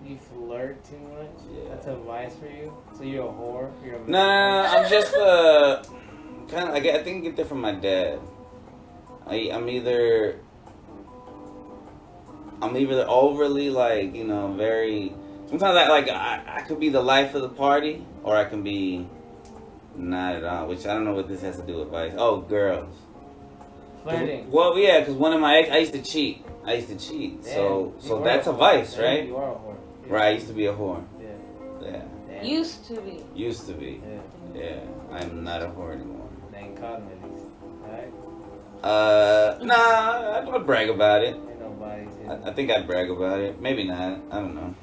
[SPEAKER 2] You flirt too much?
[SPEAKER 1] Yeah.
[SPEAKER 2] That's advice for you? So you're a whore? You're a
[SPEAKER 1] No, I'm just kind of. I think I get that from my dad. I'm either overly like very. Sometimes I could be the life of the party, or I can be not at all. Which I don't know what this has to do with vice. Oh, girls.
[SPEAKER 2] Flirting.
[SPEAKER 1] Well, yeah, because one of my ex, I used to cheat.
[SPEAKER 2] Damn,
[SPEAKER 1] So
[SPEAKER 2] you are
[SPEAKER 1] that's a
[SPEAKER 2] whore.
[SPEAKER 1] vice,
[SPEAKER 2] Damn,
[SPEAKER 1] right?
[SPEAKER 2] You are a whore. Yeah.
[SPEAKER 1] Right. I used to be a whore.
[SPEAKER 2] Yeah.
[SPEAKER 1] Yeah.
[SPEAKER 2] Damn.
[SPEAKER 3] Used to be.
[SPEAKER 1] Used to be.
[SPEAKER 2] Yeah.
[SPEAKER 1] Yeah. I'm not a whore anymore.
[SPEAKER 2] They ain't caught me at least. Alright?
[SPEAKER 1] Nah, I'd brag about it.
[SPEAKER 2] Ain't nobody.
[SPEAKER 1] I think I'd brag about it. Maybe not. I don't know.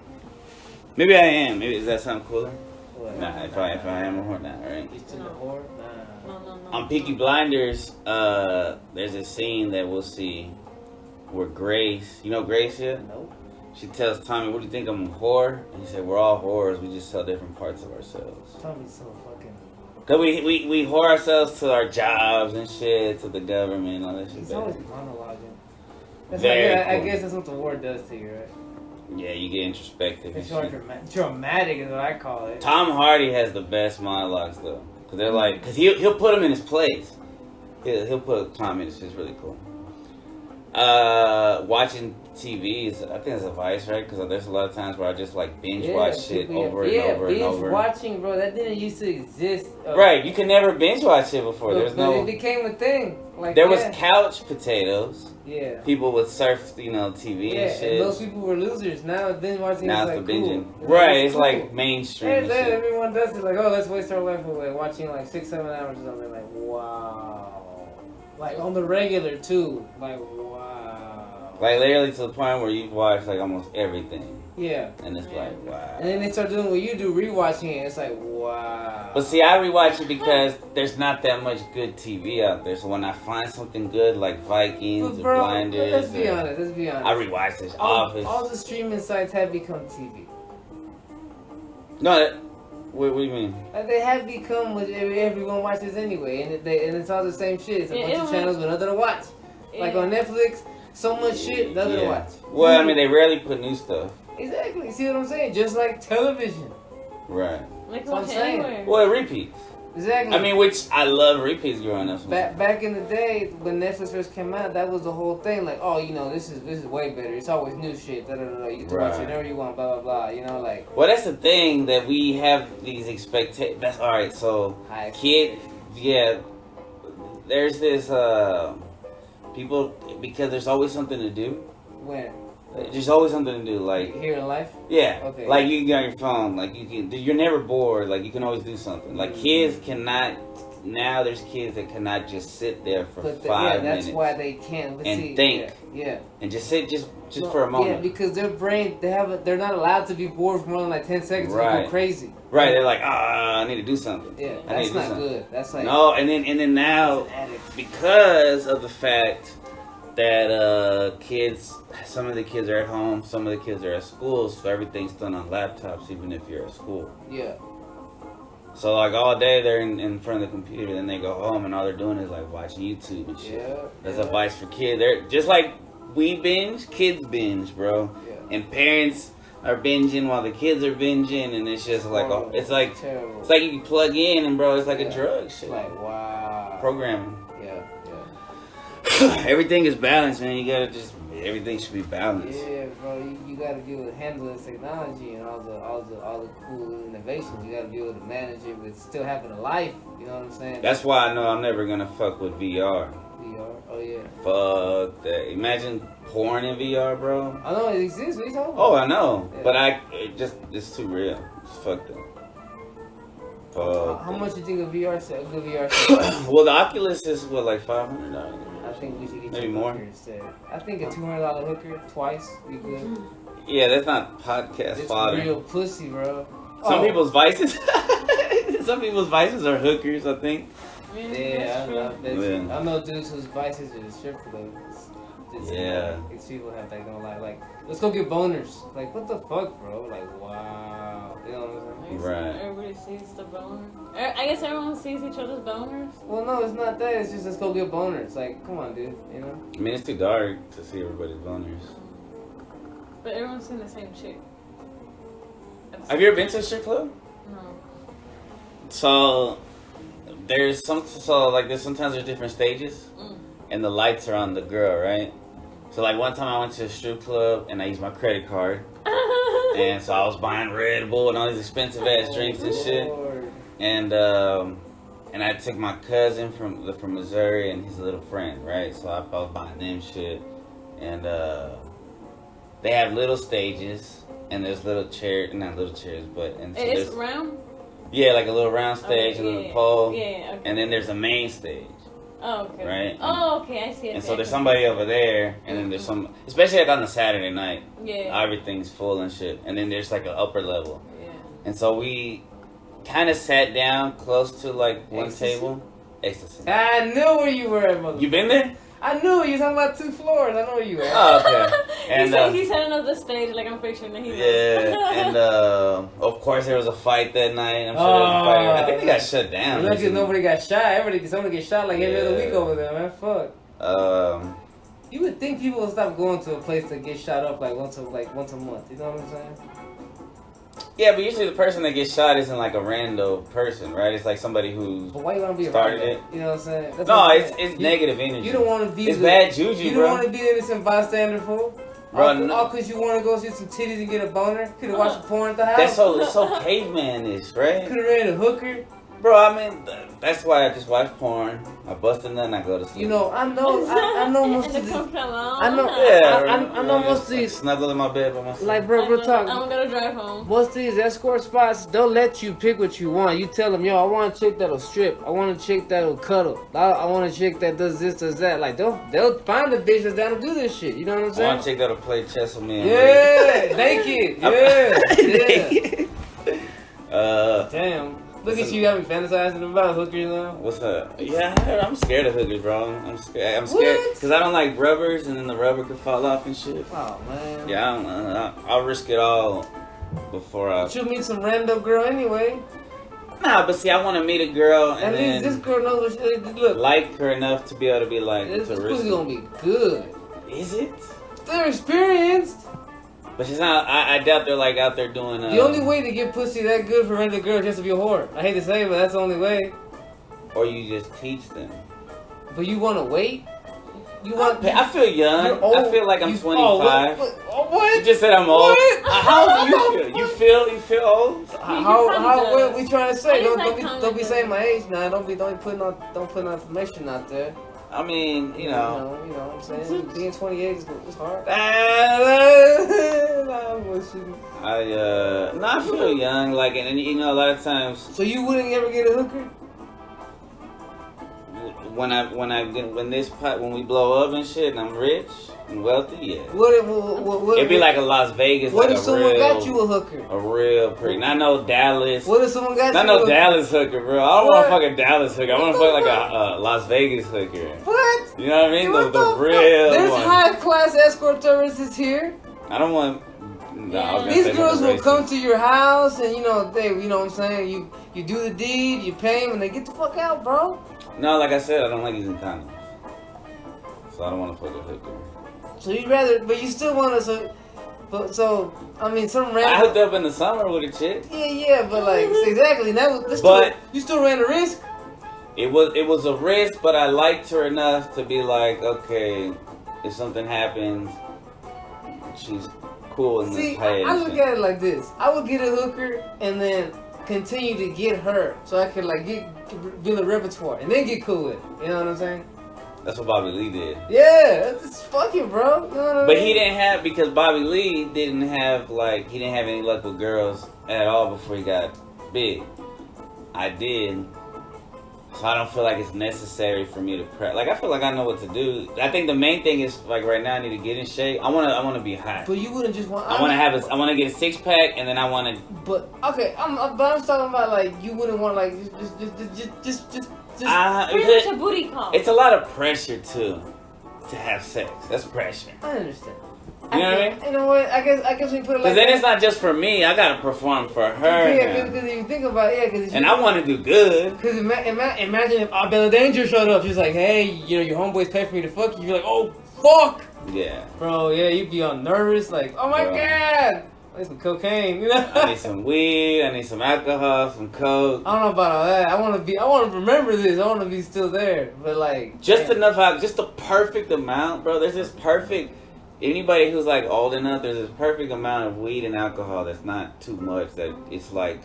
[SPEAKER 1] Maybe I am. Maybe is that something cooler?
[SPEAKER 2] What?
[SPEAKER 1] Nah, if I am a whore, nah, right?
[SPEAKER 2] You still a whore? Nah.
[SPEAKER 3] No.
[SPEAKER 1] On Peaky Blinders, there's a scene that we'll see where Grace, you know Grace here?
[SPEAKER 2] Nope.
[SPEAKER 1] She tells Tommy, "What do you think I'm a whore?" And he said, "We're all whores. We just sell different parts of ourselves."
[SPEAKER 2] Tommy's so fucking.
[SPEAKER 1] Cause we whore ourselves to our jobs and shit, to the government and all that shit.
[SPEAKER 2] He's always
[SPEAKER 1] basically.
[SPEAKER 2] monologuing. That's
[SPEAKER 1] Very
[SPEAKER 2] I
[SPEAKER 1] cool.
[SPEAKER 2] guess that's what the war does to you, right?
[SPEAKER 1] Yeah, you get introspective. And
[SPEAKER 2] It's all
[SPEAKER 1] shit.
[SPEAKER 2] dramatic is what I call it.
[SPEAKER 1] Tom Hardy has the best monologues though, cause they're like, cause he'll put him in his place. He'll put Tom in his. It's really cool. Watching TV is, I think it's a vice, right? Because there's a lot of times where I just like binge watch shit over and over and
[SPEAKER 2] binge
[SPEAKER 1] over.
[SPEAKER 2] watching, bro. That didn't used to exist.
[SPEAKER 1] Right, you can never binge watch it before.
[SPEAKER 2] But,
[SPEAKER 1] There's
[SPEAKER 2] but
[SPEAKER 1] no.
[SPEAKER 2] it became a thing. Like
[SPEAKER 1] There was couch potatoes.
[SPEAKER 2] Yeah.
[SPEAKER 1] People would surf, TV
[SPEAKER 2] Yeah,
[SPEAKER 1] and shit.
[SPEAKER 2] and those people were losers. Now binge watching
[SPEAKER 1] Now
[SPEAKER 2] is
[SPEAKER 1] it's
[SPEAKER 2] like
[SPEAKER 1] the binging.
[SPEAKER 2] cool.
[SPEAKER 1] Right, it's
[SPEAKER 2] cool.
[SPEAKER 1] like mainstream.
[SPEAKER 2] Yeah,
[SPEAKER 1] and shit.
[SPEAKER 2] everyone does it. Like, oh, let's waste our life away watching like 6-7 hours or something. Like, wow. Like on the regular too. Like, wow.
[SPEAKER 1] Like literally to the point where you've watched like almost everything,
[SPEAKER 2] Yeah.
[SPEAKER 1] and it's like wow.
[SPEAKER 2] And then they start doing what you do, rewatching it. It's like, wow.
[SPEAKER 1] But see, I rewatch it because there's not that much good TV out there. So when I find something good like Vikings
[SPEAKER 2] But
[SPEAKER 1] or
[SPEAKER 2] bro,
[SPEAKER 1] Blinders,
[SPEAKER 2] let's be
[SPEAKER 1] or-
[SPEAKER 2] honest. Let's be honest.
[SPEAKER 1] I rewatch this
[SPEAKER 2] all,
[SPEAKER 1] Office.
[SPEAKER 2] all the streaming sites have become TV.
[SPEAKER 1] No, what do you mean?
[SPEAKER 2] Like they have become what everyone watches anyway, and it's all the same shit. It's a bunch of channels with nothing to watch. Like on Netflix, so much shit, nothing to watch.
[SPEAKER 1] Well, I mean, they rarely put new stuff.
[SPEAKER 2] Exactly. See what I'm saying? Just like television.
[SPEAKER 1] Right.
[SPEAKER 3] Like
[SPEAKER 2] So I'm
[SPEAKER 3] watch
[SPEAKER 2] saying.
[SPEAKER 3] anywhere.
[SPEAKER 1] Well, it repeats.
[SPEAKER 2] Exactly.
[SPEAKER 1] I mean, which I love repeats growing up.
[SPEAKER 2] Back in the day when Netflix first came out, that was the whole thing. Like, oh, this is way better. It's always new shit. Da da da. You get to watch it whenever you want. Blah blah blah. Like.
[SPEAKER 1] Well, that's the thing that we have these expectations. That's all right. So, there's this people because there's always something to do.
[SPEAKER 2] When?
[SPEAKER 1] There's always something to do. Like
[SPEAKER 2] Here in life.
[SPEAKER 1] yeah,
[SPEAKER 2] Okay.
[SPEAKER 1] like you can get on your phone. Like you're never bored. Like you can always do something. Like kids cannot. Now there's kids that cannot just sit there for 5
[SPEAKER 2] that's
[SPEAKER 1] minutes
[SPEAKER 2] why they can't. But
[SPEAKER 1] and
[SPEAKER 2] see,
[SPEAKER 1] think.
[SPEAKER 2] Yeah.
[SPEAKER 1] and just sit just
[SPEAKER 2] No,
[SPEAKER 1] for a moment.
[SPEAKER 2] Yeah, because their brain, they're not allowed to be bored for more than like 10 seconds. They
[SPEAKER 1] Right.
[SPEAKER 2] go crazy.
[SPEAKER 1] Right, they're like, I need to do something.
[SPEAKER 2] Yeah,
[SPEAKER 1] I need
[SPEAKER 2] that's
[SPEAKER 1] to do
[SPEAKER 2] not
[SPEAKER 1] something.
[SPEAKER 2] good. That's like
[SPEAKER 1] No, and then now,
[SPEAKER 2] it's an addict.
[SPEAKER 1] because of the fact that some of the kids are at home, some of the kids are at school, so everything's done on laptops, even if you're at school.
[SPEAKER 2] Yeah.
[SPEAKER 1] So like all day they're in front of the computer, then they go home and all they're doing is like watching YouTube and shit.
[SPEAKER 2] Yeah.
[SPEAKER 1] That's
[SPEAKER 2] yeah.
[SPEAKER 1] advice for kids. They're just like we binge, kids binge, bro.
[SPEAKER 2] Yeah.
[SPEAKER 1] And parents are binging while the kids are binging, and it's just like
[SPEAKER 2] Horrible.
[SPEAKER 1] it's like
[SPEAKER 2] Terrible.
[SPEAKER 1] it's like you plug in and bro, it's like
[SPEAKER 2] Yeah.
[SPEAKER 1] a drug
[SPEAKER 2] It's
[SPEAKER 1] shit.
[SPEAKER 2] like wow.
[SPEAKER 1] Programming.
[SPEAKER 2] Yeah.
[SPEAKER 1] Everything is balanced, man. You gotta just everything should be balanced.
[SPEAKER 2] Yeah, bro. You gotta be able to handle this technology and all the cool innovations. You gotta be able to manage it with still having a life. You know what I'm saying?
[SPEAKER 1] That's why I know I'm never gonna fuck with VR.
[SPEAKER 2] VR. Oh yeah.
[SPEAKER 1] Fuck that. Imagine porn in VR, bro.
[SPEAKER 2] I know it exists. What are you talking
[SPEAKER 1] Oh,
[SPEAKER 2] about?
[SPEAKER 1] I know,
[SPEAKER 2] Yeah.
[SPEAKER 1] but it's too real. It's fucked up.
[SPEAKER 2] How much you think a VR set? A good VR set?
[SPEAKER 1] Well, the Oculus is what, like $500.
[SPEAKER 2] I think we should get
[SPEAKER 1] Maybe
[SPEAKER 2] you a
[SPEAKER 1] more.
[SPEAKER 2] hooker instead. I think a $200 hooker twice be good.
[SPEAKER 1] Yeah, that's not podcast
[SPEAKER 2] It's
[SPEAKER 1] fodder.
[SPEAKER 2] real pussy, bro.
[SPEAKER 1] Some
[SPEAKER 2] Oh.
[SPEAKER 1] people's vices. Some people's vices are hookers, I think.
[SPEAKER 2] Yeah,
[SPEAKER 1] Yeah.
[SPEAKER 2] I know dudes whose vices are the strip club.
[SPEAKER 1] Yeah.
[SPEAKER 2] These people have like, don't like, let's go get boners. Like, what the fuck, bro? Like, wow. You know what I'm saying?
[SPEAKER 1] Right.
[SPEAKER 3] Everybody sees the boner. I guess everyone sees each other's boners.
[SPEAKER 2] Well, no, it's not that. It's just let's go get boners. Like, come on, dude. You know?
[SPEAKER 1] I mean, it's too dark to see everybody's boners.
[SPEAKER 3] But everyone's seen the same chick.
[SPEAKER 1] Have you ever been to a strip club?
[SPEAKER 3] No.
[SPEAKER 1] So there's sometimes there's different stages, and the lights are on the girl, right? So like one time I went to a strip club and I used my credit card, and so I was buying Red Bull and all these expensive ass drinks and shit,
[SPEAKER 2] Lord.
[SPEAKER 1] and I took my cousin from Missouri and his little friend, right? So I was buying them shit, and they have little stages and there's little chairs, not little chairs, but and so
[SPEAKER 3] It's
[SPEAKER 1] there's
[SPEAKER 3] round?
[SPEAKER 1] yeah, like a little round stage, a little pole,
[SPEAKER 3] Yeah, okay.
[SPEAKER 1] and then there's a main stage.
[SPEAKER 3] Oh, okay.
[SPEAKER 1] Right?
[SPEAKER 3] Oh, okay, I see it.
[SPEAKER 1] And so there's somebody over there, and then there's some, especially like on a Saturday night,
[SPEAKER 3] Yeah.
[SPEAKER 1] everything's full and shit. And then there's like an upper level.
[SPEAKER 3] Yeah.
[SPEAKER 1] And so we kind of sat down close to like one
[SPEAKER 2] Ecstasy?
[SPEAKER 1] table. Ecstasy.
[SPEAKER 2] I knew where you were, motherfucker.
[SPEAKER 1] You been there?
[SPEAKER 2] I knew you were talking about 2 floors. I know where you were.
[SPEAKER 1] Oh, okay. And
[SPEAKER 3] he's heading up the stage like I'm picturing that he's
[SPEAKER 1] yeah, and of course there was a fight that night. I'm sure there was a fight. I think they got shut down.
[SPEAKER 2] Look, nobody got shot. Somebody get shot like every other week over there, man. Fuck. You would think people would stop going to a place to get shot up like once a month. You know what I'm saying?
[SPEAKER 1] Yeah, but usually the person that gets shot isn't like a rando person, right? It's like somebody who
[SPEAKER 2] But why you want to be
[SPEAKER 1] started
[SPEAKER 2] around
[SPEAKER 1] it.
[SPEAKER 2] that? You know what I'm saying? That's
[SPEAKER 1] No,
[SPEAKER 2] what I'm
[SPEAKER 1] it's
[SPEAKER 2] saying.
[SPEAKER 1] negative energy.
[SPEAKER 2] You don't want to be.
[SPEAKER 1] It's bad juju,
[SPEAKER 2] You
[SPEAKER 1] bro.
[SPEAKER 2] don't want to be an innocent bystander, fool.
[SPEAKER 1] Bro,
[SPEAKER 2] All because you want to go see some titties and get a boner. Could have watched porn at the house.
[SPEAKER 1] It's so caveman-ish, right?
[SPEAKER 2] Could have ran a hooker.
[SPEAKER 1] Bro, I mean, that's why I just watch porn. I bust a nut and I go to sleep.
[SPEAKER 2] You know, I know most of these. I know.
[SPEAKER 1] Yeah,
[SPEAKER 2] I know most of these.
[SPEAKER 1] Snuggle in my bed by myself.
[SPEAKER 2] Like, bro, real talk.
[SPEAKER 3] I'm gonna drive home.
[SPEAKER 2] Most of these escort spots, they'll let you pick what you want. You tell them, yo, I want a chick that'll strip. I want a chick that'll cuddle. I want a chick that does this, does that. Like, they'll find a bitch that's down to do this shit. You know what I'm
[SPEAKER 1] I
[SPEAKER 2] saying?
[SPEAKER 1] want a chick that'll play chess with me.
[SPEAKER 2] Yeah, naked. Yeah,
[SPEAKER 1] Uh,
[SPEAKER 2] Damn. Look at you having fantasizing about hookers now.
[SPEAKER 1] what's up? Yeah, I'm scared of hookers, bro. I'm scared
[SPEAKER 2] What?
[SPEAKER 1] because I don't like rubbers, and then the rubber could fall off and shit.
[SPEAKER 2] Oh, man.
[SPEAKER 1] Yeah, I'll risk it all before I.
[SPEAKER 2] But you'll meet some random girl anyway.
[SPEAKER 1] Nah, but see, I want to meet a girl
[SPEAKER 2] At
[SPEAKER 1] and
[SPEAKER 2] least this
[SPEAKER 1] then
[SPEAKER 2] girl knows what she look.
[SPEAKER 1] like her enough to be able to be like,
[SPEAKER 2] This
[SPEAKER 1] to risk
[SPEAKER 2] pussy
[SPEAKER 1] it.
[SPEAKER 2] gonna be good.
[SPEAKER 1] Is it?
[SPEAKER 2] They're experienced.
[SPEAKER 1] But she's not. I doubt they're like out there doing.
[SPEAKER 2] The only way to get pussy that good for random girl is just to be a whore. I hate to say it, but that's the only way.
[SPEAKER 1] Or you just teach them.
[SPEAKER 2] But you want to wait? You want?
[SPEAKER 1] I feel young.
[SPEAKER 2] You're old.
[SPEAKER 1] I feel like I'm 25.
[SPEAKER 2] What?
[SPEAKER 1] You just said I'm old.
[SPEAKER 2] What?
[SPEAKER 1] How old do you feel? You feel old?
[SPEAKER 2] What we trying to say?
[SPEAKER 3] He's
[SPEAKER 2] Don't
[SPEAKER 3] like
[SPEAKER 2] be saying my age now. Don't put no information out there.
[SPEAKER 1] I mean, you know.
[SPEAKER 2] You know what I'm saying? Being 28 is hard.
[SPEAKER 1] I feel young, like, and you know, a lot of times
[SPEAKER 2] So you wouldn't ever get a hooker?
[SPEAKER 1] when we blow up and shit, and I'm rich and wealthy, yeah.
[SPEAKER 2] What
[SPEAKER 1] It'd be like a Las Vegas.
[SPEAKER 2] What
[SPEAKER 1] like
[SPEAKER 2] if
[SPEAKER 1] a
[SPEAKER 2] someone
[SPEAKER 1] real,
[SPEAKER 2] got you a hooker?
[SPEAKER 1] a real pretty? Not no Dallas.
[SPEAKER 2] What if someone got
[SPEAKER 1] Not
[SPEAKER 2] you
[SPEAKER 1] no
[SPEAKER 2] a hooker?
[SPEAKER 1] Dallas hooker, bro. I don't want to
[SPEAKER 2] What?
[SPEAKER 1] fuck a Dallas hooker. I want to
[SPEAKER 2] What
[SPEAKER 1] fuck
[SPEAKER 2] the
[SPEAKER 1] like a Las Vegas hooker.
[SPEAKER 2] What?
[SPEAKER 1] You know what I mean?
[SPEAKER 2] What
[SPEAKER 1] The
[SPEAKER 2] fuck?
[SPEAKER 1] real
[SPEAKER 2] There's
[SPEAKER 1] one.
[SPEAKER 2] high class escort services here.
[SPEAKER 1] I don't want. No, I was gonna
[SPEAKER 2] These
[SPEAKER 1] say
[SPEAKER 2] girls
[SPEAKER 1] nothing
[SPEAKER 2] will come
[SPEAKER 1] racist.
[SPEAKER 2] to your house and you know what I'm saying. You do the deed, you pay them, and they get the fuck out, bro.
[SPEAKER 1] No, like I said, I don't like using condoms, so I don't want to fuck a hooker.
[SPEAKER 2] So you rather, but you still want to. So I mean, some
[SPEAKER 1] I
[SPEAKER 2] random.
[SPEAKER 1] hooked up in the summer with a chick.
[SPEAKER 2] Yeah, but like exactly.
[SPEAKER 1] But-
[SPEAKER 2] you still ran a risk.
[SPEAKER 1] It was a risk, but I liked her enough to be like, okay, if something happens, she's cool in
[SPEAKER 2] See,
[SPEAKER 1] this head.
[SPEAKER 2] I look at it like this. I would get a hooker and then continue to get her, so I could like build a repertoire and then get cool with it. You know what I'm saying?
[SPEAKER 1] That's what Bobby Lee did.
[SPEAKER 2] Yeah, that's fuck it, bro. You know what I mean?
[SPEAKER 1] But he didn't have, because Bobby Lee he didn't have any luck with girls at all before he got big. I did. So I don't feel like it's necessary for me to prep. Like I feel like I know what to do. I think the main thing is like right now I need to get in shape. I wanna be hot.
[SPEAKER 2] But you wouldn't just want.
[SPEAKER 1] I wanna get a 6-pack and then I wanna.
[SPEAKER 2] But okay, I'm talking about like you wouldn't want like just.
[SPEAKER 3] Pretty much a booty call.
[SPEAKER 1] It's a lot of pressure too to have sex. That's pressure.
[SPEAKER 2] I understand.
[SPEAKER 1] You know what I mean?
[SPEAKER 2] You know what? I guess we put it like.
[SPEAKER 1] Because then it's not just for me. I gotta perform for her.
[SPEAKER 2] Yeah, because if you think about it,
[SPEAKER 1] and I want to do good.
[SPEAKER 2] Because imagine if Bella Danger showed up. She's like, hey, you know, your homeboys pay for me to fuck you. You're like, oh fuck.
[SPEAKER 1] Yeah.
[SPEAKER 2] Bro, yeah, you'd be all nervous. Like, oh my god. I need some cocaine. You know?
[SPEAKER 1] I need some weed. I need some alcohol, some coke.
[SPEAKER 2] I don't know about all that. I want to remember this. I want to be still there. But like,
[SPEAKER 1] just enough, just the perfect amount, bro. There's this perfect. Anybody who's like old enough, there's this perfect amount of weed and alcohol that's not too much. That it's like.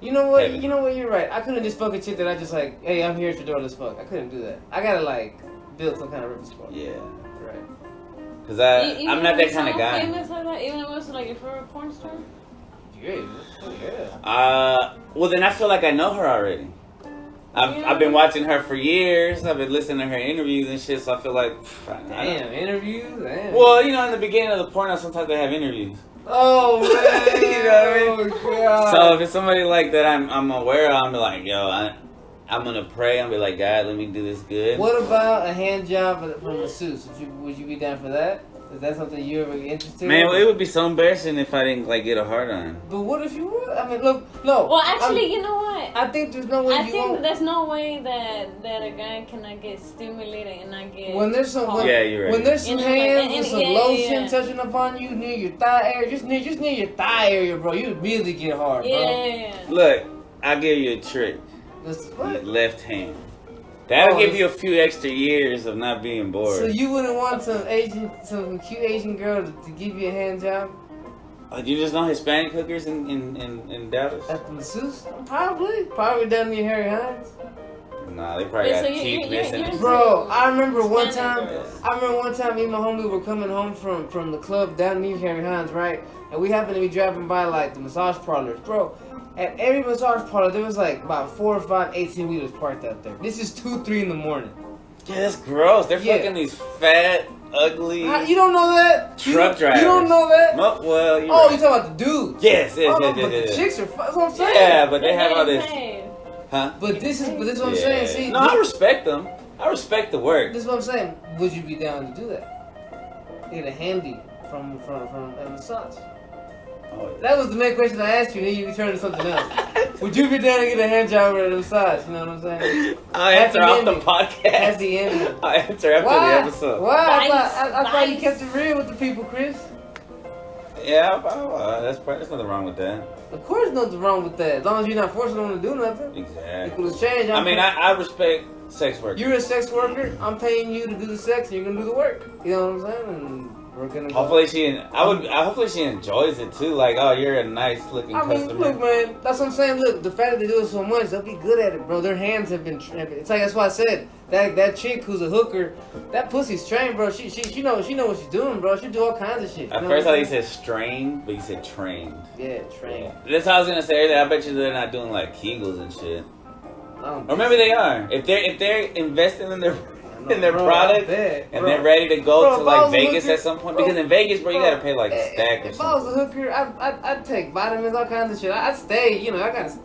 [SPEAKER 2] You know what?
[SPEAKER 1] Heaven.
[SPEAKER 2] You know what? You're right. I couldn't just fuck a chick that I just like. Hey, I'm here to do all this fuck. I couldn't do that. I gotta like build some kind of repertoire.
[SPEAKER 1] Yeah.
[SPEAKER 2] Right.
[SPEAKER 1] Cause I'm not that kind of guy.
[SPEAKER 3] Famous like that, even if it was like if you're a porn star.
[SPEAKER 2] Yeah.
[SPEAKER 1] Well, then I feel like I know her already. I've been watching her for years. I've been listening to her interviews and shit. So I feel like,
[SPEAKER 2] damn, interviews. Damn.
[SPEAKER 1] Well, you know, in the beginning of the porno, sometimes they have interviews.
[SPEAKER 2] Oh man,
[SPEAKER 1] you know what I mean?
[SPEAKER 2] Oh, God.
[SPEAKER 1] So if it's somebody like that, I'm aware of. I'm like, yo, I'm gonna pray. I'm be like, God, let me do this good.
[SPEAKER 2] What about a hand job from masseuse? Would you be down for that? Is that something you ever interested in?
[SPEAKER 1] Man, it would be so embarrassing if I didn't like get a hard on.
[SPEAKER 2] But what if you would? I mean, look, no.
[SPEAKER 3] Well, actually, you know what?
[SPEAKER 2] I think there's no way.
[SPEAKER 3] There's no way that a guy cannot get stimulated and not get.
[SPEAKER 2] When there's some,
[SPEAKER 1] yeah, you're right.
[SPEAKER 2] When there's some hands and some lotion
[SPEAKER 3] yeah.
[SPEAKER 2] touching upon you near your thigh area, just near your thigh area, bro, you immediately get hard, bro.
[SPEAKER 3] Yeah.
[SPEAKER 1] Look, I'll give you a trick.
[SPEAKER 2] What?
[SPEAKER 1] Left hand. That'll give you a few extra years of not being bored.
[SPEAKER 2] So you wouldn't want some cute Asian girl to give you a hand job?
[SPEAKER 1] You just know Hispanic hookers in Dallas?
[SPEAKER 2] At the masseuse? Probably down near Harry Hines.
[SPEAKER 1] Nah, they probably got teeth missing.
[SPEAKER 2] Bro, I remember one time me and my homie were coming home from the club down near Harry Hines, right? And we happened to be driving by like the massage parlors, bro. At every massage parlor, there was like about 4 or 5 18-wheelers parked out there. This is 2, 3 in the morning.
[SPEAKER 1] Yeah, that's gross. They're fucking these fat, ugly.
[SPEAKER 2] You don't know that?
[SPEAKER 1] Truck drivers.
[SPEAKER 2] You don't know that?
[SPEAKER 1] No, well,
[SPEAKER 2] you talking about the dudes?
[SPEAKER 1] Yes.
[SPEAKER 2] But the chicks are. That's what I'm saying.
[SPEAKER 1] Yeah, but they have all this. Huh?
[SPEAKER 2] But this is what I'm saying. See,
[SPEAKER 1] no, I respect them. I respect the work.
[SPEAKER 2] This is what I'm saying. Would you be down to do that? Get a handy from a massage.
[SPEAKER 1] Oh, yeah.
[SPEAKER 2] That was the main question I asked you, and then you returned to something else. Would you be down to get a hand job or a massage? You know what I'm saying?
[SPEAKER 1] I'll answer off the podcast.
[SPEAKER 2] At the end.
[SPEAKER 1] I'll answer after the episode.
[SPEAKER 2] Why? I thought you kept it real with the people, Chris.
[SPEAKER 1] Yeah, there's nothing wrong with that.
[SPEAKER 2] Of course, nothing wrong with that. As long as you're not forcing them to do nothing.
[SPEAKER 1] Exactly.
[SPEAKER 2] Equal exchange.
[SPEAKER 1] I respect sex work.
[SPEAKER 2] You're a sex worker. I'm paying you to do the sex, and you're gonna do the work. You know what I'm saying? And we're gonna.
[SPEAKER 1] Hopefully hopefully she enjoys it too. Like, oh, you're a nice looking customer.
[SPEAKER 2] Look, man. That's what I'm saying. Look, the fact that they do it so much, they'll be good at it, bro. Their hands have been. It's like that's why I said that chick who's a hooker, that pussy's trained, bro. She know what she's doing, bro. She do all kinds of shit.
[SPEAKER 1] At first, I thought you said strained, but you said trained.
[SPEAKER 2] Yeah, trained.
[SPEAKER 1] That's how I was gonna say earlier. I bet you they're not doing like Kegels and shit. Or maybe they are. If they're investing in their product and they're ready to go to like Vegas at some point, because in Vegas, bro, you gotta pay like a stack or something.
[SPEAKER 2] If I was a hooker, I'd take vitamins, all kinds of shit. I'd stay. You know,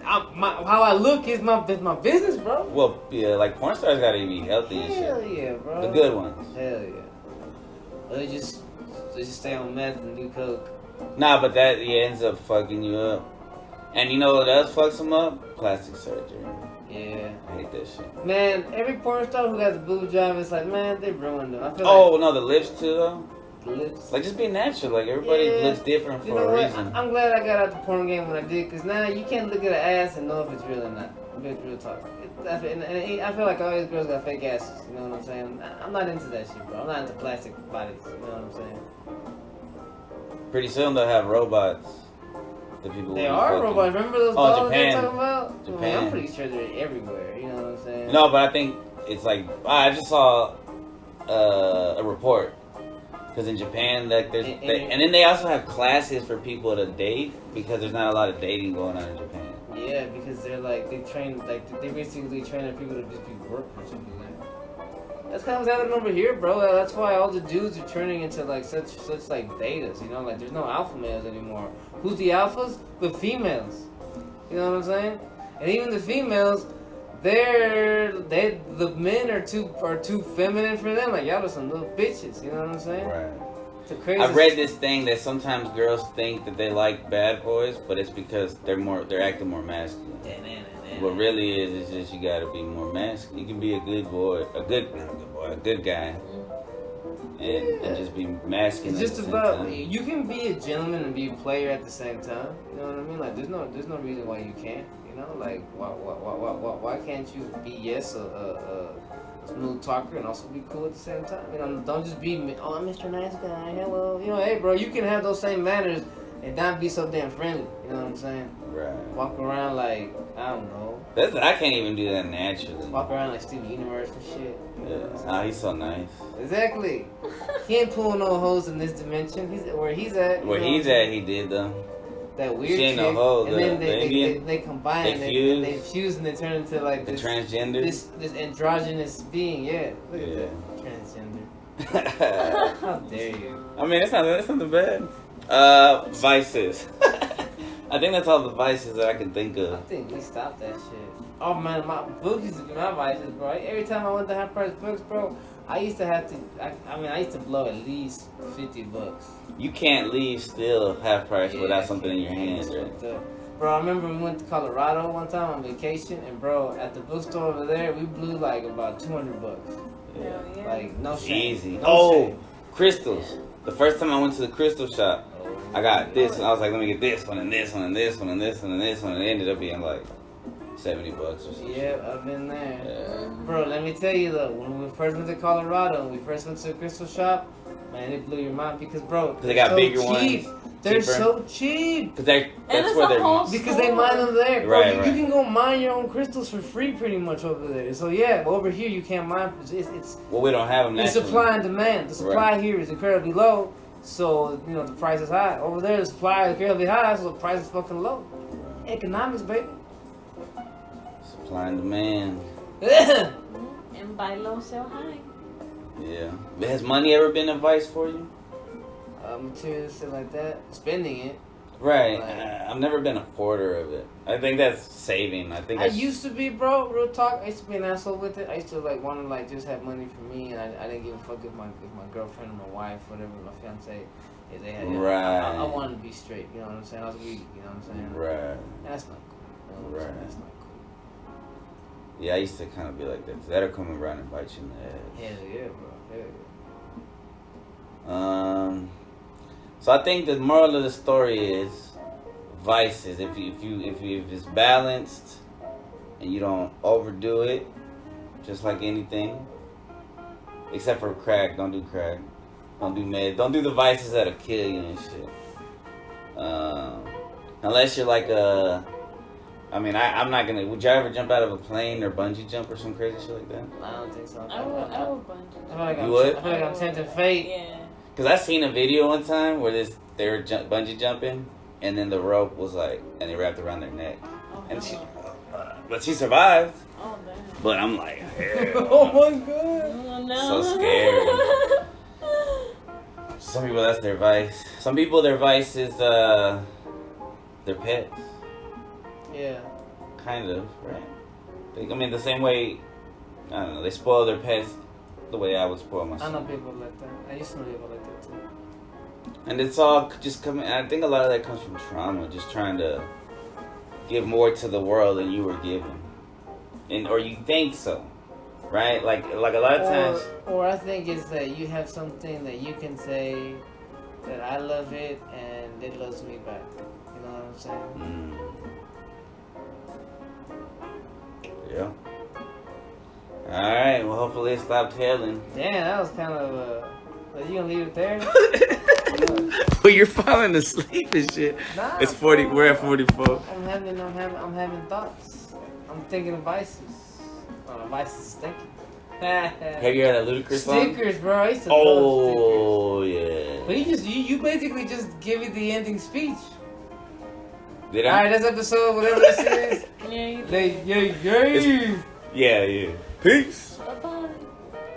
[SPEAKER 2] how I look is my business, bro.
[SPEAKER 1] Well, yeah, like porn stars gotta be healthy and shit.
[SPEAKER 2] Hell yeah, bro.
[SPEAKER 1] The good ones.
[SPEAKER 2] Hell yeah. They just stay on meth and do coke.
[SPEAKER 1] Nah, but that ends up fucking you up. And you know what else fucks them up? Plastic surgery.
[SPEAKER 2] Yeah.
[SPEAKER 1] I hate that shit.
[SPEAKER 2] Man, every porn star who has a boob job, it's like, man, they ruined them. I feel
[SPEAKER 1] no, the lips too, though.
[SPEAKER 2] The lips.
[SPEAKER 1] Like, just be natural. Like, everybody looks different for a reason.
[SPEAKER 2] I'm glad I got out the porn game when I did, because now you can't look at an ass and know if it's real or not. If it's real talk. And I feel like all these girls got fake asses, you know what I'm saying? I'm not into that shit, bro. I'm not into plastic bodies, you know what I'm saying?
[SPEAKER 1] Pretty soon they'll have robots. The people
[SPEAKER 2] they are robots. Remember those dolls they're talking about?
[SPEAKER 1] Japan.
[SPEAKER 2] I mean, I'm pretty sure they're everywhere, you know what I'm saying?
[SPEAKER 1] No, but I think it's like, I just saw a report. Because in Japan, like and then they also have classes for people to date, because there's not a lot of dating going on in Japan.
[SPEAKER 2] Yeah, because because they're like they train like they basically train people to just be work or something like that. That's kind of what's happening over here, bro. That's why all the dudes are turning into like such like betas, you know, like there's no alpha males anymore. Who's the alphas? The females. You know what I'm saying? And even the females, the men are too feminine for them. Like y'all are some little bitches. You know what I'm saying?
[SPEAKER 1] Right.
[SPEAKER 2] It's a crazy.
[SPEAKER 1] I read this thing that sometimes girls think that they like bad boys, but it's because they're acting more masculine. What really is just you gotta be more masculine. You can be a good boy, a good guy, and just be masculine.
[SPEAKER 2] It's just about you can be a gentleman and be a player at the same time. You know what I mean? Like there's no reason why you can't. You know, like why can't you be a smooth talker and also be cool at the same time? You know, don't just be I'm Mr. Nice Guy. Hello, you know, hey bro, you can have those same manners and not be so damn friendly. You know what I'm saying?
[SPEAKER 1] Right.
[SPEAKER 2] Walk around like I don't know.
[SPEAKER 1] I can't even do that naturally.
[SPEAKER 2] Walk around like Steven Universe and shit.
[SPEAKER 1] Yeah. He's so nice.
[SPEAKER 2] Exactly. He ain't pulling no hoes in this dimension. Where he's at.
[SPEAKER 1] Where he's at, he did though.
[SPEAKER 2] That weird
[SPEAKER 1] she ain't
[SPEAKER 2] chick,
[SPEAKER 1] no hoe,
[SPEAKER 2] and then they combine, they fuse, and they turn into like this
[SPEAKER 1] transgender,
[SPEAKER 2] this androgynous being. Yeah, look at that transgender. How dare you?
[SPEAKER 1] I mean, it's not bad. Vices. I think that's all the vices that I can think of.
[SPEAKER 2] I think we stopped that shit. Oh man, my books used to be my vices, bro. Every time I went to half price books, bro, I used to have to. I used to blow at least $50.
[SPEAKER 1] You can't leave still half price without something in your hands, right?
[SPEAKER 2] Bro, I remember we went to Colorado one time on vacation, and bro, at the bookstore over there, we blew like about $200.
[SPEAKER 3] Yeah.
[SPEAKER 2] Like no shame.
[SPEAKER 1] Easy.
[SPEAKER 2] No shame.
[SPEAKER 1] Crystals. The first time I went to the crystal shop, I got this, and I was like, let me get this one, and this one, and this one, and this one, and this one, and it ended up being like $70 or something.
[SPEAKER 2] Yeah, I've been there.
[SPEAKER 1] Yeah.
[SPEAKER 2] Bro, let me tell you though, when we first went to Colorado and we first went to the crystal shop, man, it blew your mind because bro,
[SPEAKER 1] they got
[SPEAKER 2] so
[SPEAKER 1] bigger
[SPEAKER 2] cheap.
[SPEAKER 1] ones.
[SPEAKER 2] They're
[SPEAKER 1] cheaper.
[SPEAKER 2] so cheap.
[SPEAKER 1] Cause that's where they're
[SPEAKER 2] because they mine them there, bro.
[SPEAKER 1] Right,
[SPEAKER 2] you can go mine your own crystals for free, pretty much over there. So yeah, but over here you can't mine. It's
[SPEAKER 1] well, we don't have them.
[SPEAKER 2] It's
[SPEAKER 1] naturally.
[SPEAKER 2] supply and demand. The supply here is incredibly low, so you know the price is high. Over there, the supply is incredibly high, so the price is fucking low. Economics, baby.
[SPEAKER 1] Supply and demand.
[SPEAKER 3] And buy low, sell high.
[SPEAKER 1] Yeah. But has money ever been a vice for you?
[SPEAKER 2] Materials, shit like that. Spending it.
[SPEAKER 1] Right.
[SPEAKER 2] Like,
[SPEAKER 1] I've never been a hoarder of it. I think that's saving.
[SPEAKER 2] I used to be, bro. Real talk. I used to be an asshole with it. I used to like want to like just have money for me, and I didn't give a fuck if my girlfriend or my wife, whatever, my fiance, if they had.
[SPEAKER 1] Right.
[SPEAKER 2] I wanted to be straight. You know what I'm saying? I was weak. You know what I'm saying?
[SPEAKER 1] Right.
[SPEAKER 2] And that's not cool. You know what I'm saying? That's not cool.
[SPEAKER 1] Yeah, I used to kind of be like that. That'll come around and bite you in the head.
[SPEAKER 2] Hell yeah, bro. Hell yeah.
[SPEAKER 1] So I think the moral of the story is vices. If it's balanced and you don't overdo it, just like anything, except for crack. Don't do crack. Don't do meth. Don't do the vices that'll kill you and shit. Unless you're like I'm not gonna. Would you ever jump out of a plane or bungee jump or some crazy shit like that?
[SPEAKER 2] I don't think so.
[SPEAKER 3] I would bungee.
[SPEAKER 2] You would? I feel like I'm tempting fate.
[SPEAKER 3] Yeah.
[SPEAKER 1] Cause I seen a video one time where they were bungee jumping, and then the rope was like, and they wrapped around their neck, and but she survived.
[SPEAKER 3] Oh damn.
[SPEAKER 1] But I'm like,
[SPEAKER 2] Oh my god.
[SPEAKER 3] Oh, no.
[SPEAKER 1] so scary. Some people that's their vice. Some people their vice is their pets.
[SPEAKER 2] Yeah.
[SPEAKER 1] Kind of, right? I mean, the same way, I don't know, they spoil their pets the way I would spoil my
[SPEAKER 2] I
[SPEAKER 1] son.
[SPEAKER 2] know people like that. I used to know people like that too.
[SPEAKER 1] And it's all just coming, I think a lot of that comes from trauma, just trying to give more to the world than you were given. Or you think so, right? Like a lot of times.
[SPEAKER 2] Or I think it's that you have something that you can say that I love it and it loves me back. You know what I'm saying?
[SPEAKER 1] Yeah. Alright, well hopefully it stopped hailing.
[SPEAKER 2] Damn, that was kind of are you gonna leave it there?
[SPEAKER 1] Well, you're falling asleep and shit.
[SPEAKER 2] Nah,
[SPEAKER 1] It's 40. We're at 44.
[SPEAKER 2] I'm having thoughts. I'm thinking of vices. Vices is thinking.
[SPEAKER 1] Have you heard that Ludacris song?
[SPEAKER 2] Stickers, bro. I used to love stickers.
[SPEAKER 1] Oh yeah.
[SPEAKER 2] But you basically just give it the ending speech.
[SPEAKER 1] Did I?
[SPEAKER 2] Alright, that's episode whatever this is.
[SPEAKER 3] Yeah, you
[SPEAKER 2] Yeah,
[SPEAKER 3] did.
[SPEAKER 2] yeah, yeah.
[SPEAKER 1] Yeah, yeah. Peace.